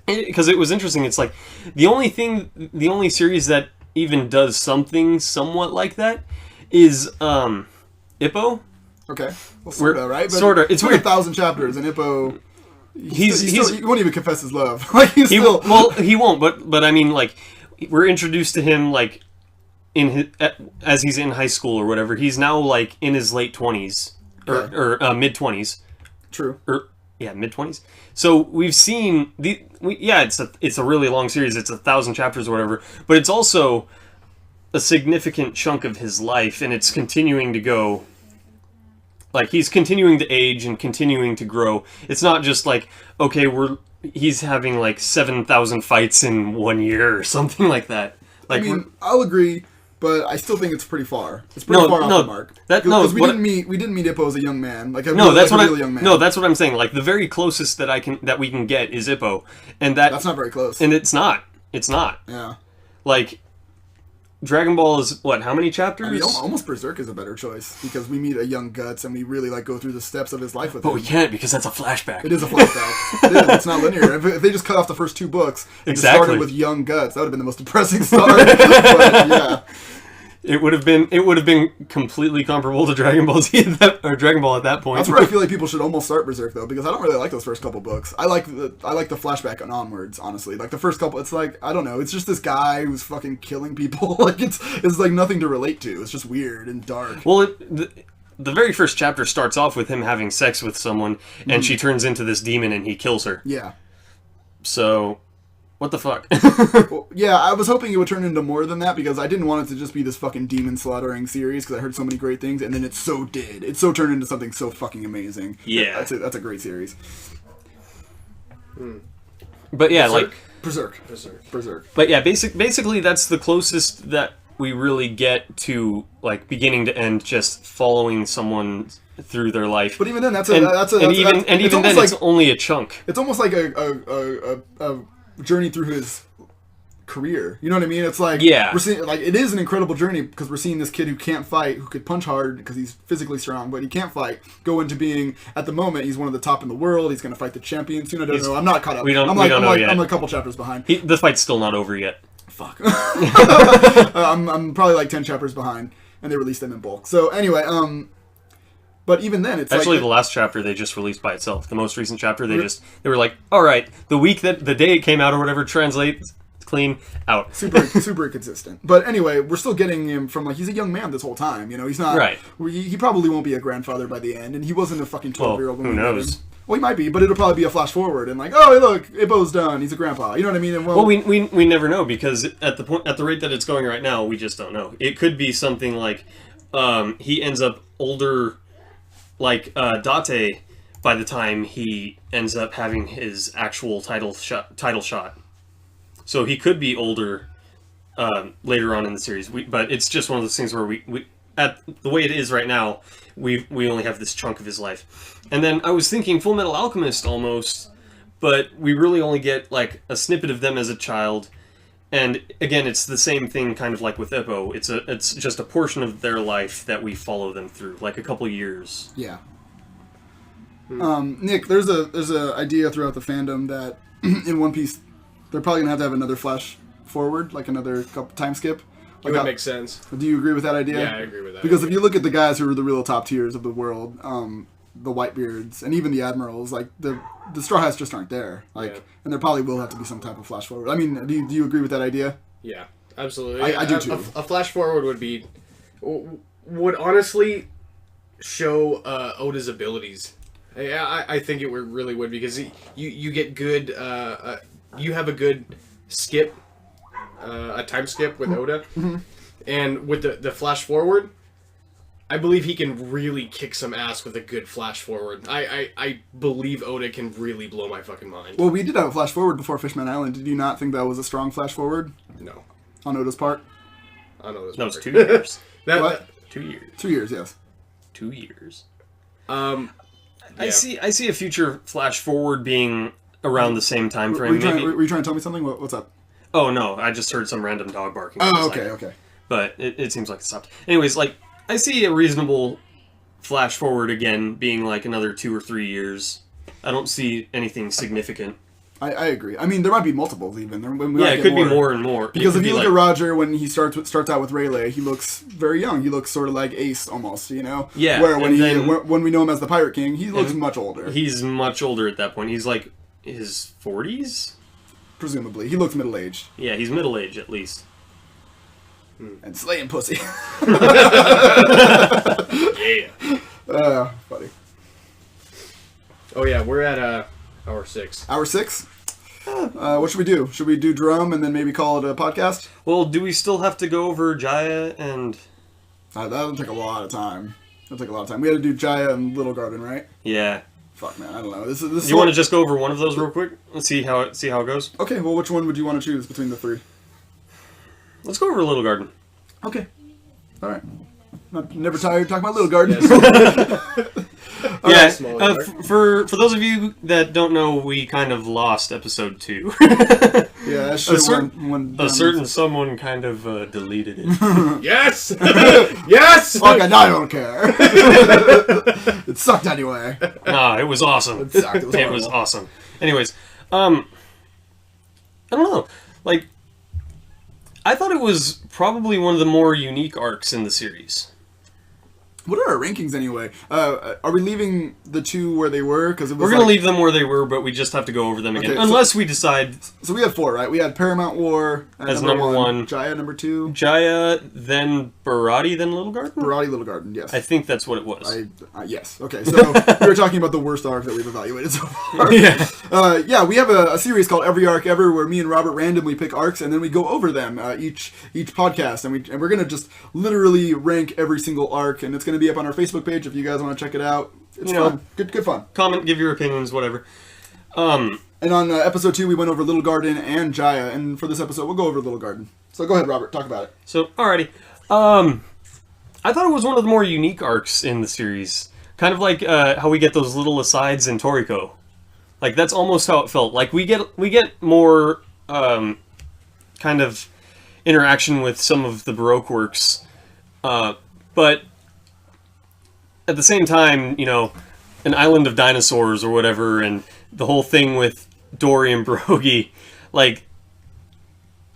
Because it was interesting. It's like the only series that even does something somewhat like that is Ippo. Okay, well, sorta, right? But sorta. It's weird. 1,000 chapters, and Ippo. He won't even confess his love. Like he won't. But I mean, like, we're introduced to him like as he's in high school or whatever. He's now like in his late 20s or mid 20s. True. Mid 20s. So we've seen it's a really long series. It's 1,000 chapters or whatever, but it's also a significant chunk of his life, and it's continuing to go. Like, he's continuing to age and continuing to grow. It's not just like, okay, he's having like 7,000 fights in 1 year or something like that. Like, I mean, I'll agree. But I still think it's pretty far. It's pretty far off the mark. Because we didn't meet Ippo as a young man. Like a real young man. No, that's what I'm saying. Like, the very closest that we can get is Ippo, and that's not very close. And it's not. It's not. Yeah. Like, Dragon Ball is what? How many chapters? I mean, almost Berserk is a better choice because we meet a young Guts and we really like go through the steps of his life with him. But we can't because that's a flashback. It is a flashback. It is. It's not linear. If they just cut off the first 2 books and just started with young Guts, that would have been the most depressing start. But, yeah. It would have been completely comparable to Dragon Ball Z or Dragon Ball at that point. That's where I feel like people should almost start Berserk though, because I don't really like those first couple books. I like the flashback and onwards, honestly. Like the first couple, it's like I don't know, it's just this guy who's fucking killing people. Like it's like nothing to relate to. It's just weird and dark. Well, the very first chapter starts off with him having sex with someone, and she turns into this demon, and he kills her. Yeah. So. What the fuck? Well, yeah, I was hoping it would turn into more than that because I didn't want it to just be this fucking demon slaughtering series because I heard so many great things, and then it so did. It so turned into something so fucking amazing. Yeah. That's a great series. But yeah, Berserk. But yeah, basically that's the closest that we really get to like beginning to end, just following someone through their life. But even then, it's only a chunk. It's almost like a journey through his career. You know what I mean? It's like we're seeing it is an incredible journey because we're seeing this kid who can't fight, who could punch hard because he's physically strong, but he can't fight. Go into being at the moment he's one of the top in the world. He's going to fight the champion soon. I don't know. I'm not caught up. I'm a couple chapters behind. The fight's still not over yet. Fuck. I'm probably like 10 chapters behind, and they released them in bulk. So anyway, but even then, it's actually the last chapter they just released by itself. The most recent chapter they were like, all right, the day it came out or whatever, translates clean out. super consistent. But anyway, we're still getting him from he's a young man this whole time. You know, he's not right. He probably won't be a grandfather by the end, and he wasn't a fucking 12-year-old. Who knows? Well, he might be, but it'll probably be a flash forward and like, oh, look, Ippo's done. He's a grandpa. You know what I mean? And well, we never know because at the rate that it's going right now, we just don't know. It could be something like he ends up older, like Date, by the time he ends up having his actual title shot. So he could be older later on in the series. But it's just one of those things where we at the way it is right now, we only have this chunk of his life. And then I was thinking Full Metal Alchemist almost, but we really only get like a snippet of them as a child. And again, it's the same thing kind of like with Ippo. It's just a portion of their life that we follow them through, like a couple years. Yeah. Nick, there's a idea throughout the fandom that in One Piece they're probably gonna have another flash forward, like another time skip. It would make sense. Do you agree with that idea? Yeah, I agree with that. Because if you look at the guys who are the real top tiers of the world, the Whitebeards and even the Admirals, like the Straw Hats just aren't there. Like, and there probably will have to be some type of flash forward. I mean, do you agree with that idea? Yeah, absolutely. I do too. A flash forward would honestly show Oda's abilities. I think it really would because you get good. You have a good skip. A time skip with Oda, and with the flash forward, I believe he can really kick some ass with a good flash forward. I believe Oda can really blow my fucking mind. Well, we did have a flash forward before Fishman Island. Did you not think that was a strong flash forward? No. On Oda's part? On Oda's part. No, it's 2 years. What? 2 years. 2 years, yes. 2 years. Yeah. I see a future flash forward being around the same time frame. Were you trying to tell me something? What's up? Oh, no, I just heard some random dog barking. Oh, okay. But it seems like it stopped. Anyways, like, I see a reasonable flash forward again being like another 2 or 3 years. I don't see anything significant. I agree. I mean, there might be multiples even. It could be more and more. Because if you look at Roger when he starts out with Rayleigh, he looks very young. He looks sort of like Ace almost, you know? Yeah. Where when we know him as the Pirate King, he looks much older. He's much older at that point. He's like his 40s? Presumably. He looks middle-aged. Yeah, he's middle-aged at least. And slaying pussy. Yeah. Funny. Oh yeah, we're at hour 6. Hour 6? What should we do? Should we do drum and then maybe call it a podcast? Well, do we still have to go over Jaya and... that'll take a lot of time. We had to do Jaya and Little Garden, right? Yeah. Fuck, man, I don't know. This you want to just go over one of those real quick? Let's see how it goes. Okay, well, which one would you want to choose between the 3? Let's go over Little Garden. Okay. All right. Never tired talking about Little Garden. Yeah. For those of you that don't know, we kind of lost episode 2. Yeah, a certain someone kind of deleted it. Yes. Yes. Fuck, I don't care. It sucked anyway. Nah, it was awesome. It sucked. It was awesome. Anyways, I don't know. Like, I thought it was probably one of the more unique arcs in the series. What are our rankings anyway? Are we leaving the 2 where they were? Because we're gonna leave them where they were, but we just have to go over them again, unless we decide. So we had 4, right? We had Paramount War as number 1, Jaya number 2, Jaya, then Barati, then Little Garden. Barati, Little Garden. Yes, I think that's what it was. Yes. Okay. So we were talking about the worst arc that we've evaluated so far. Yeah. We have a series called Every Arc Ever, where me and Robert randomly pick arcs and then we go over them each podcast, and we're gonna just literally rank every single arc, and it's gonna be up on our Facebook page if you guys want to check it out. It's fun. Good fun. Comment, give your opinions, whatever. And on episode 2, we went over Little Garden and Jaya, and for this episode, we'll go over Little Garden. So go ahead, Robert, talk about it. So, alrighty. I thought it was one of the more unique arcs in the series. Kind of like how we get those little asides in Toriko. Like, that's almost how it felt. Like, we get more kind of interaction with some of the Baroque works, but at the same time, you know, an island of dinosaurs or whatever, and the whole thing with Dory and Brogy, like,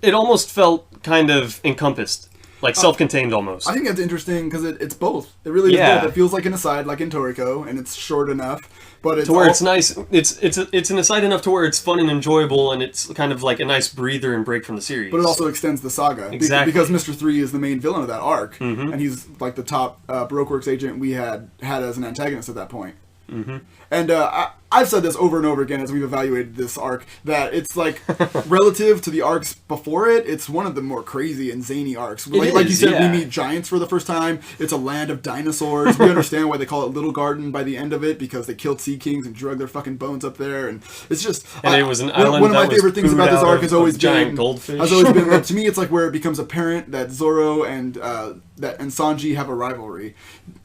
it almost felt kind of encompassed. Like, self-contained almost. I think that's interesting because it's both. It really is both. It feels like an aside, like in Toriko, and it's short enough, but it's... To where it's nice. It's an aside enough to where it's fun and enjoyable, and it's kind of like a nice breather and break from the series. But it also extends the saga. Exactly. Because Mr. 3 is the main villain of that arc, and he's like the top Baroque Works agent we had as an antagonist at that point. And I I've said this over and over again as we've evaluated this arc, that it's like, relative to the arcs before it, it's one of the more crazy and zany arcs. Like you said, we meet giants for the first time. It's a land of dinosaurs. We understand why they call it Little Garden by the end of it, because they killed sea kings and drug their fucking bones up there, and it's just... And it was an island. One of my favorite things about this arc has always giant goldfish. To me, it's like where it becomes apparent that Zoro and Sanji have a rivalry,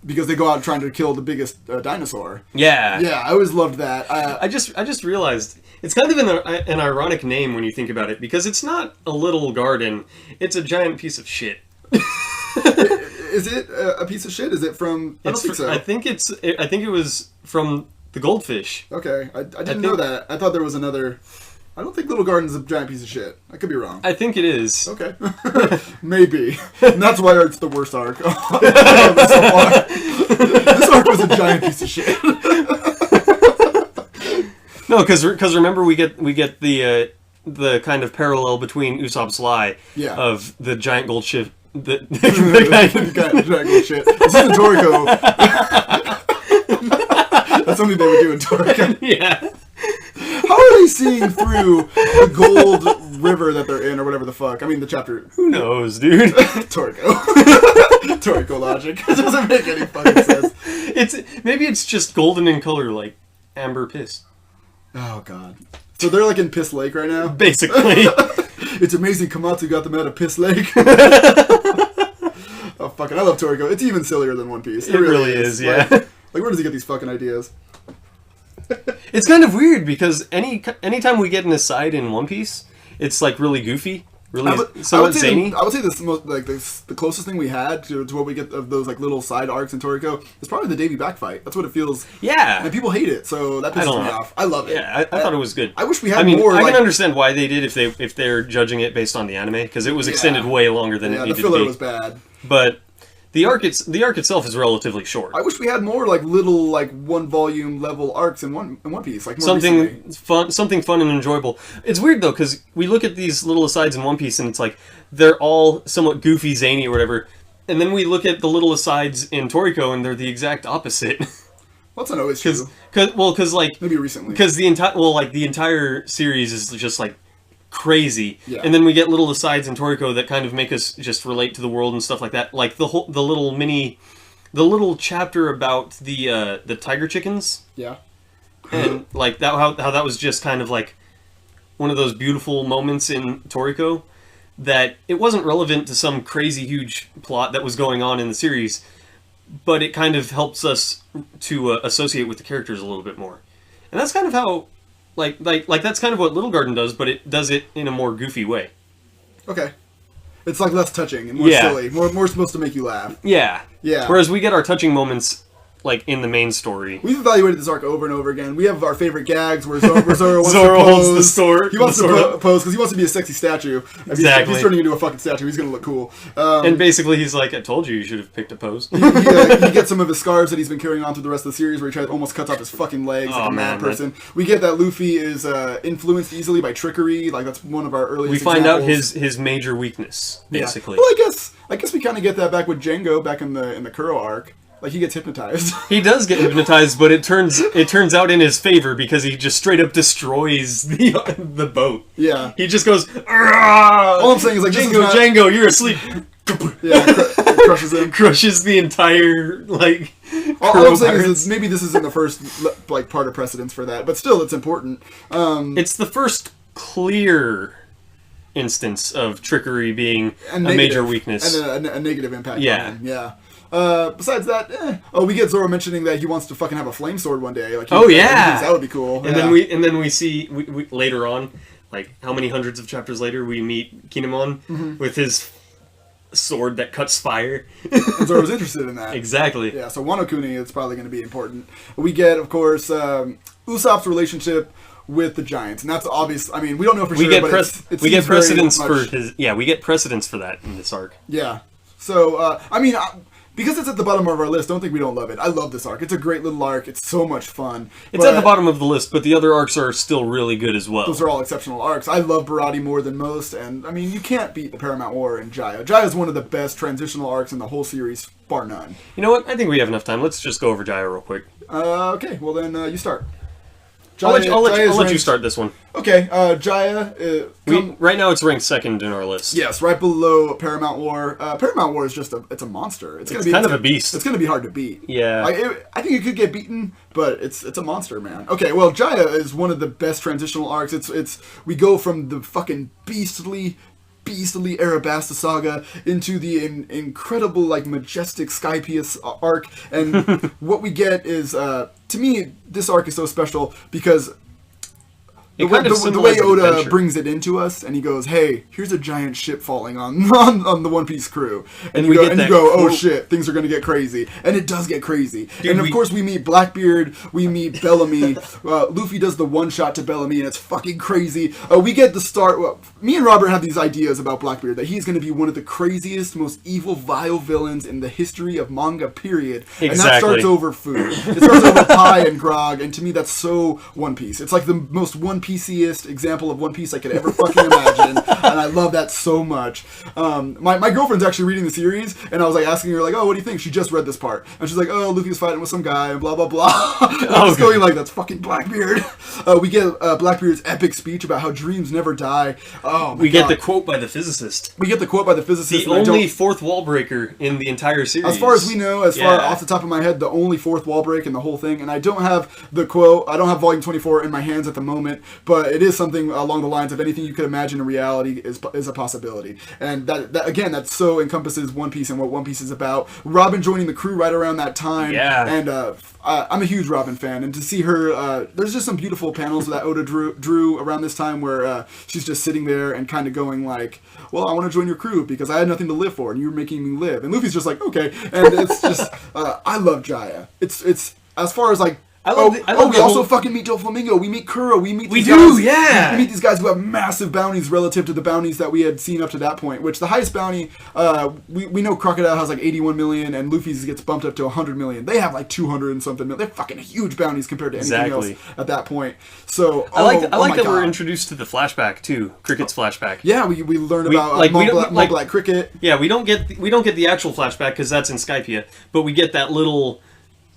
because they go out trying to kill the biggest dinosaur. Yeah. Yeah, I always loved that. I just realized it's kind of an ironic name when you think about it, because it's not a little garden; it's a giant piece of shit. Is it a piece of shit? Is it from? I don't think so. I think it was from the goldfish. Okay, I didn't know that. I thought there was another. I don't think Little Garden's a giant piece of shit. I could be wrong. I think it is. Okay. Maybe. And that's why it's the worst arc. This arc was a giant piece of shit. No, because remember we get the kind of parallel between Usopp's lie of the giant gold ship. The giant gold shit. This is in Toriko. That's something they would do in Toriko. Yeah. How are they seeing through the gold river that they're in, or whatever the fuck? I mean, the chapter. Who knows, dude? Toriko. Toriko logic. It doesn't make any fucking sense. Maybe it's just golden in color, like amber piss. Oh god. So they're like in Piss Lake right now? Basically. It's amazing Komatsu got them out of Piss Lake. Oh fucking, I love Toriko. It's even sillier than One Piece. It really is, yeah. Like, where does he get these fucking ideas? It's kind of weird, because anytime we get an aside in One Piece, it's like really goofy, really somewhat zany. I would say the closest thing we had to what we get of those like little side arcs in Toriko is probably the Davy back fight. That's what it feels. Yeah, and people hate it, so that pisses me off. I love it. Yeah, I thought it was good. I wish we had more. I can understand why they did if they're judging it based on the anime, because it was extended way longer than it needed to be. The filler was bad, but. The arc itself is relatively short. I wish we had more like little like 1-volume level arcs in One Piece, like more something fun and enjoyable. It's weird though, because we look at these little asides in One Piece and it's like they're all somewhat goofy, zany, or whatever, and then we look at the little asides in Toriko and they're the exact opposite. Well, that's not always true. Because like maybe recently. Because the entire series is just like crazy, and then we get little asides in Toriko that kind of make us just relate to the world and stuff like that. Like the little chapter about the tiger chickens, and like that how that was just kind of like one of those beautiful moments in Toriko that it wasn't relevant to some crazy huge plot that was going on in the series, but it kind of helps us to associate with the characters a little bit more, and that's kind of how. Like that's kind of what Little Garden does, but it does it in a more goofy way. Okay. It's like less touching and more silly. More supposed to make you laugh. Yeah. Yeah. Whereas we get our touching moments like in the main story. We've evaluated this arc over and over again. We have our favorite gags where Zoro wants to holds the sword. He wants to pose because he wants to be a sexy statue. If he's turning into a fucking statue, he's going to look cool. And basically he's like, I told you should have picked a pose. He gets some of his scars that he's been carrying on through the rest of the series where he almost cuts off his fucking legs like a mad person. We get that Luffy is influenced easily by trickery. Like that's one of our earliest examples. We find out his major weakness, basically. Well, I guess we kind of get that back with Django back in the Kuro arc. Like, he gets hypnotized. He does get hypnotized, but it turns out in his favor because he just straight up destroys the boat. Yeah. He just goes, Argh! All I'm saying is, like, Django, you're asleep. Yeah, crushes him. Crushes the entire, like... All I'm saying is maybe this isn't the first, like, part of precedence for that, but still, it's important. It's the first clear instance of trickery being a major weakness. And a negative impact on him. Yeah. Besides that, we get Zoro mentioning that he wants to fucking have a flame sword one day. Like, that would be cool. And then we see later on, like how many hundreds of chapters later, we meet Kinemon with his sword that cuts fire. And Zoro's interested in that. Exactly. Yeah. So Wano Kuni is probably going to be important. We get, of course, Usopp's relationship with the Giants, and that's obvious. I mean, we don't know for sure. We get precedence for his. Yeah, we get precedence for that in this arc. Yeah. So I mean. Because it's at the bottom of our list, don't think we don't love it. I love this arc. It's a great little arc. It's so much fun. It's at the bottom of the list, but the other arcs are still really good as well. Those are all exceptional arcs. I love Barati more than most, and I mean, you can't beat the Paramount War and Jaya. Jaya is one of the best transitional arcs in the whole series, bar none. You know what? I think we have enough time. Let's just go over Jaya real quick. Okay, well then you start. I'll let you ranked- start this one. Okay, Jaya. Right now it's ranked second in our list. Yes, right below Paramount War. Paramount War is just it's a monster. It's kind of a beast. It's gonna be hard to beat. Yeah. I think it could get beaten, but it's a monster, man. Okay, well, Jaya is one of the best transitional arcs. We go from the fucking beastly Arabasta saga into the incredible, like, majestic Skypiea arc, and what we get is, to me, this arc is so special because the way Oda brings it into us, and he goes, "Hey, here's a giant ship falling on the One Piece crew," and you go, "Oh shit, things are gonna get crazy," and it does get crazy. Dude, and of course, we meet Blackbeard, we meet Bellamy. Luffy does the one shot to Bellamy, and it's fucking crazy. We get the start. Me and Robert have these ideas about Blackbeard that he's gonna be one of the craziest, most evil, vile villains in the history of manga. Period. Exactly. And that starts over food. It starts over pie and grog, and to me, that's so One Piece. It's like the most One Piece-iest example of One Piece I could ever fucking imagine, and I love that so much. My girlfriend's actually reading the series, and I was like asking her, like, "Oh, what do you think?" She just read this part, and she's like, "Oh, Luffy's fighting with some guy, and blah blah blah." I was going like, "That's fucking Blackbeard." We get Blackbeard's epic speech about how dreams never die. Oh, my we get God. the quote by the physicist. The only fourth wall breaker in the entire series. As far as we know, far off the top of my head, the only fourth wall break in the whole thing, and I don't have the quote, I don't have volume 24 in my hands at the moment, but it is something along the lines of anything you could imagine in reality is a possibility. And that so encompasses One Piece and what One Piece is about. Robin joining the crew right around that time. Yeah. And I'm a huge Robin fan, and to see her, there's just some beautiful panels that Oda drew around this time where she's just sitting there and kind of going like, "Well, I want to join your crew because I had nothing to live for, and you're making me live." And Luffy's just like, "Okay," and it's just, I love Jaya. It's as far as like. We also fucking meet Doflamingo. We meet Kuro. We meet these guys. We meet these guys who have massive bounties relative to the bounties that we had seen up to that point. Which the highest bounty, we know Crocodile has like 81 million, and Luffy's gets bumped up to 100 million. They have like 200 and something million. They're fucking huge bounties compared to anything else at that point. So I like that we're introduced to the flashback too, Cricket's flashback. Yeah, we learn about Mont Black Cricket. Yeah, we don't get the actual flashback because that's in Skypiea, but we get that little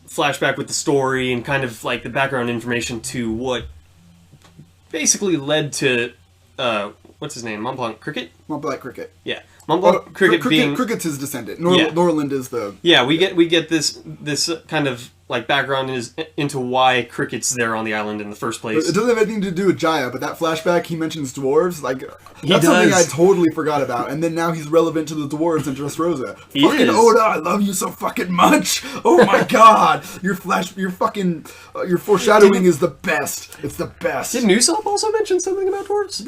flashback with the story and kind of like the background information to what basically led to what's his name, Mont Black Cricket. Yeah, Mont Black Cricket being Cricket's his descendant. Norland is the we get this kind of like background into why Cricket's there on the island in the first place. It doesn't have anything to do with Jaya, but that flashback he mentions dwarves, like that's something I totally forgot about. And then now he's relevant to the dwarves and Dressrosa. Fucking Oda, I love you so fucking much. Oh my God, your foreshadowing is the best. It's the best. Did Usopp also mention something about dwarves?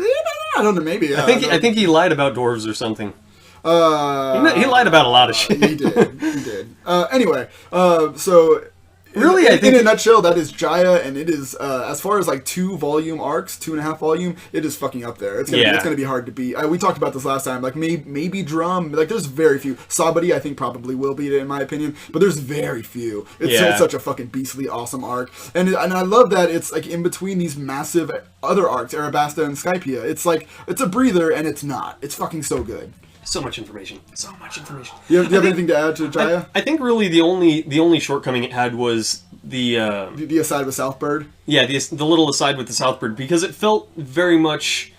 I don't know. Maybe. I think he lied about dwarves or something. He lied about a lot of shit. He did. Anyway, so. Really, I think in a nutshell, that is Jaya, and it is as far as like 2.5 arcs, it is fucking up there. It's gonna be hard to beat. We talked about this last time. Like maybe Drum. Like there's very few. Sabati, I think probably will beat it in my opinion, but there's very few. It's such a fucking beastly awesome arc, and I love that it's like in between these massive other arcs, Arabasta and Skypiea. It's like it's a breather, and it's not. It's fucking so good. So much information. Do you have anything to add to Jaya? I think really the only shortcoming it had was the aside with Southbird. Yeah, the little aside with the Southbird, because it felt very much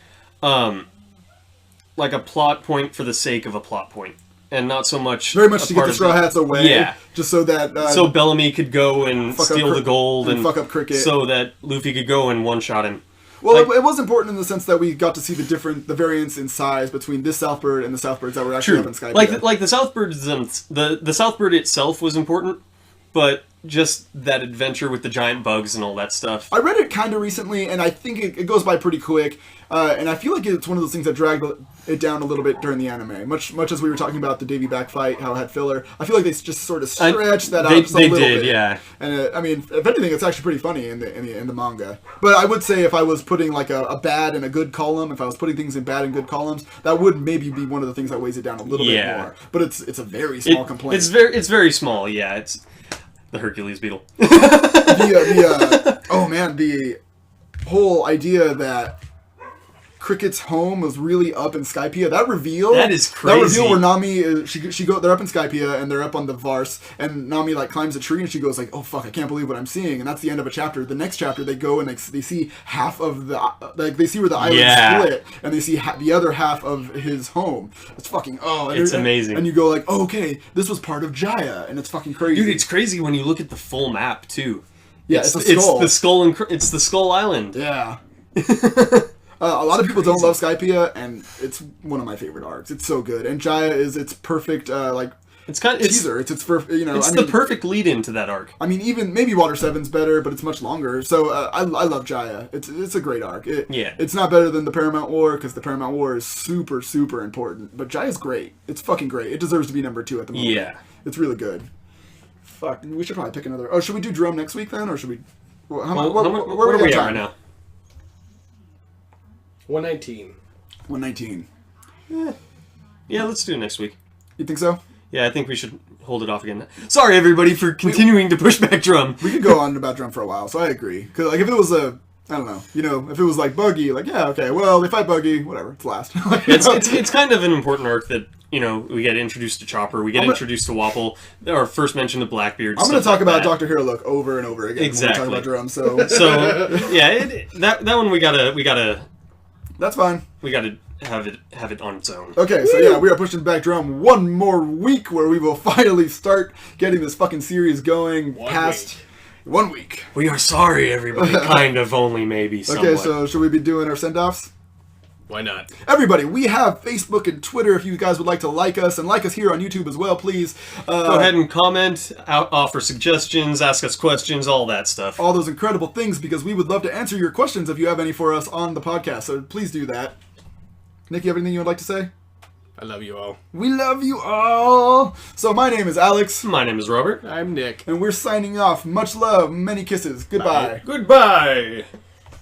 like a plot point for the sake of a plot point, and not so much very much to get the Straw Hats away. Yeah, just so that so Bellamy could go and steal the gold and fuck up Cricket, so that Luffy could go and one shot him. Well, it was important in the sense that we got to see the variance in size between this Southbird and the Southbirds that were actually up in Skypiea. Like the Southbirds, the Southbird itself was important, but just that adventure with the giant bugs and all that stuff. I read it kind of recently, and I think it goes by pretty quick. And I feel like it's one of those things that dragged it down a little bit during the anime. Much as we were talking about the Davy Back fight, how it had filler, I feel like they just sort of stretched that out just a little bit. Yeah. And I mean, if anything, it's actually pretty funny in the manga. But I would say if I was putting like a bad and a good column, if I was putting things in bad and good columns, that would maybe be one of the things that weighs it down a little bit more. But it's a very small complaint. It's very small. Yeah, it's the Hercules beetle. The whole idea that Cricket's home was really up in Skypiea. That reveal. That is crazy. That reveal where Nami, they're up in Skypiea and they're up on the Vars, and Nami like climbs a tree and she goes like, "Oh fuck, I can't believe what I'm seeing." And that's the end of a chapter. The next chapter they go and they see half of the they see where the island split, and they see the other half of his home. It's fucking it's amazing. And you go like, oh, okay, this was part of Jaya, and it's fucking crazy. Dude, it's crazy when you look at the full map too. Yeah, it's a skull. It's the Skull Island. Yeah. A lot of people don't love Skypiea, and it's one of my favorite arcs. It's so good, and Jaya is its perfect it's kind of teaser. It's the perfect lead into that arc. I mean, even maybe Water 7's better, but it's much longer. So I love Jaya. It's a great arc. It's not better than the Paramount War because the Paramount War is super super important, but Jaya's great. It's fucking great. It deserves to be number 2 at the moment. Yeah, it's really good. Fuck, we should probably pick another. Oh, should we do Drum next week then, or should we? Where are we at right now? 119. 119. Yeah, let's do it next week. You think so? Yeah, I think we should hold it off again. Sorry, everybody, for continuing to push back Drum. We could go on about Drum for a while, so I agree. Because like, if it was I don't know, if it was like Buggy, like, yeah, okay, well, they fight Buggy, whatever, it's last. It's kind of an important arc that, we get introduced to Chopper, we get introduced to Wapple, our first mention of Blackbeard. I'm going to talk about Dr. Hero Look over and over again. Exactly. When we talk about Drum, so. So, yeah, that one we gotta. That's fine. We gotta have it on its own. Okay, so yeah, we are pushing back Drum one more week where we will finally start getting this fucking series going past 1 week. We are sorry, everybody. Kind of, only, maybe, somewhat. Okay, so should we be doing our send-offs? Why not? Everybody, we have Facebook and Twitter if you guys would like to like us, and like us here on YouTube as well, please. Go ahead and comment, offer suggestions, ask us questions, all that stuff. All those incredible things, because we would love to answer your questions if you have any for us on the podcast, so please do that. Nick, you have anything you would like to say? I love you all. We love you all! So my name is Alex. My name is Robert. I'm Nick. And we're signing off. Much love, many kisses. Goodbye. Bye. Goodbye!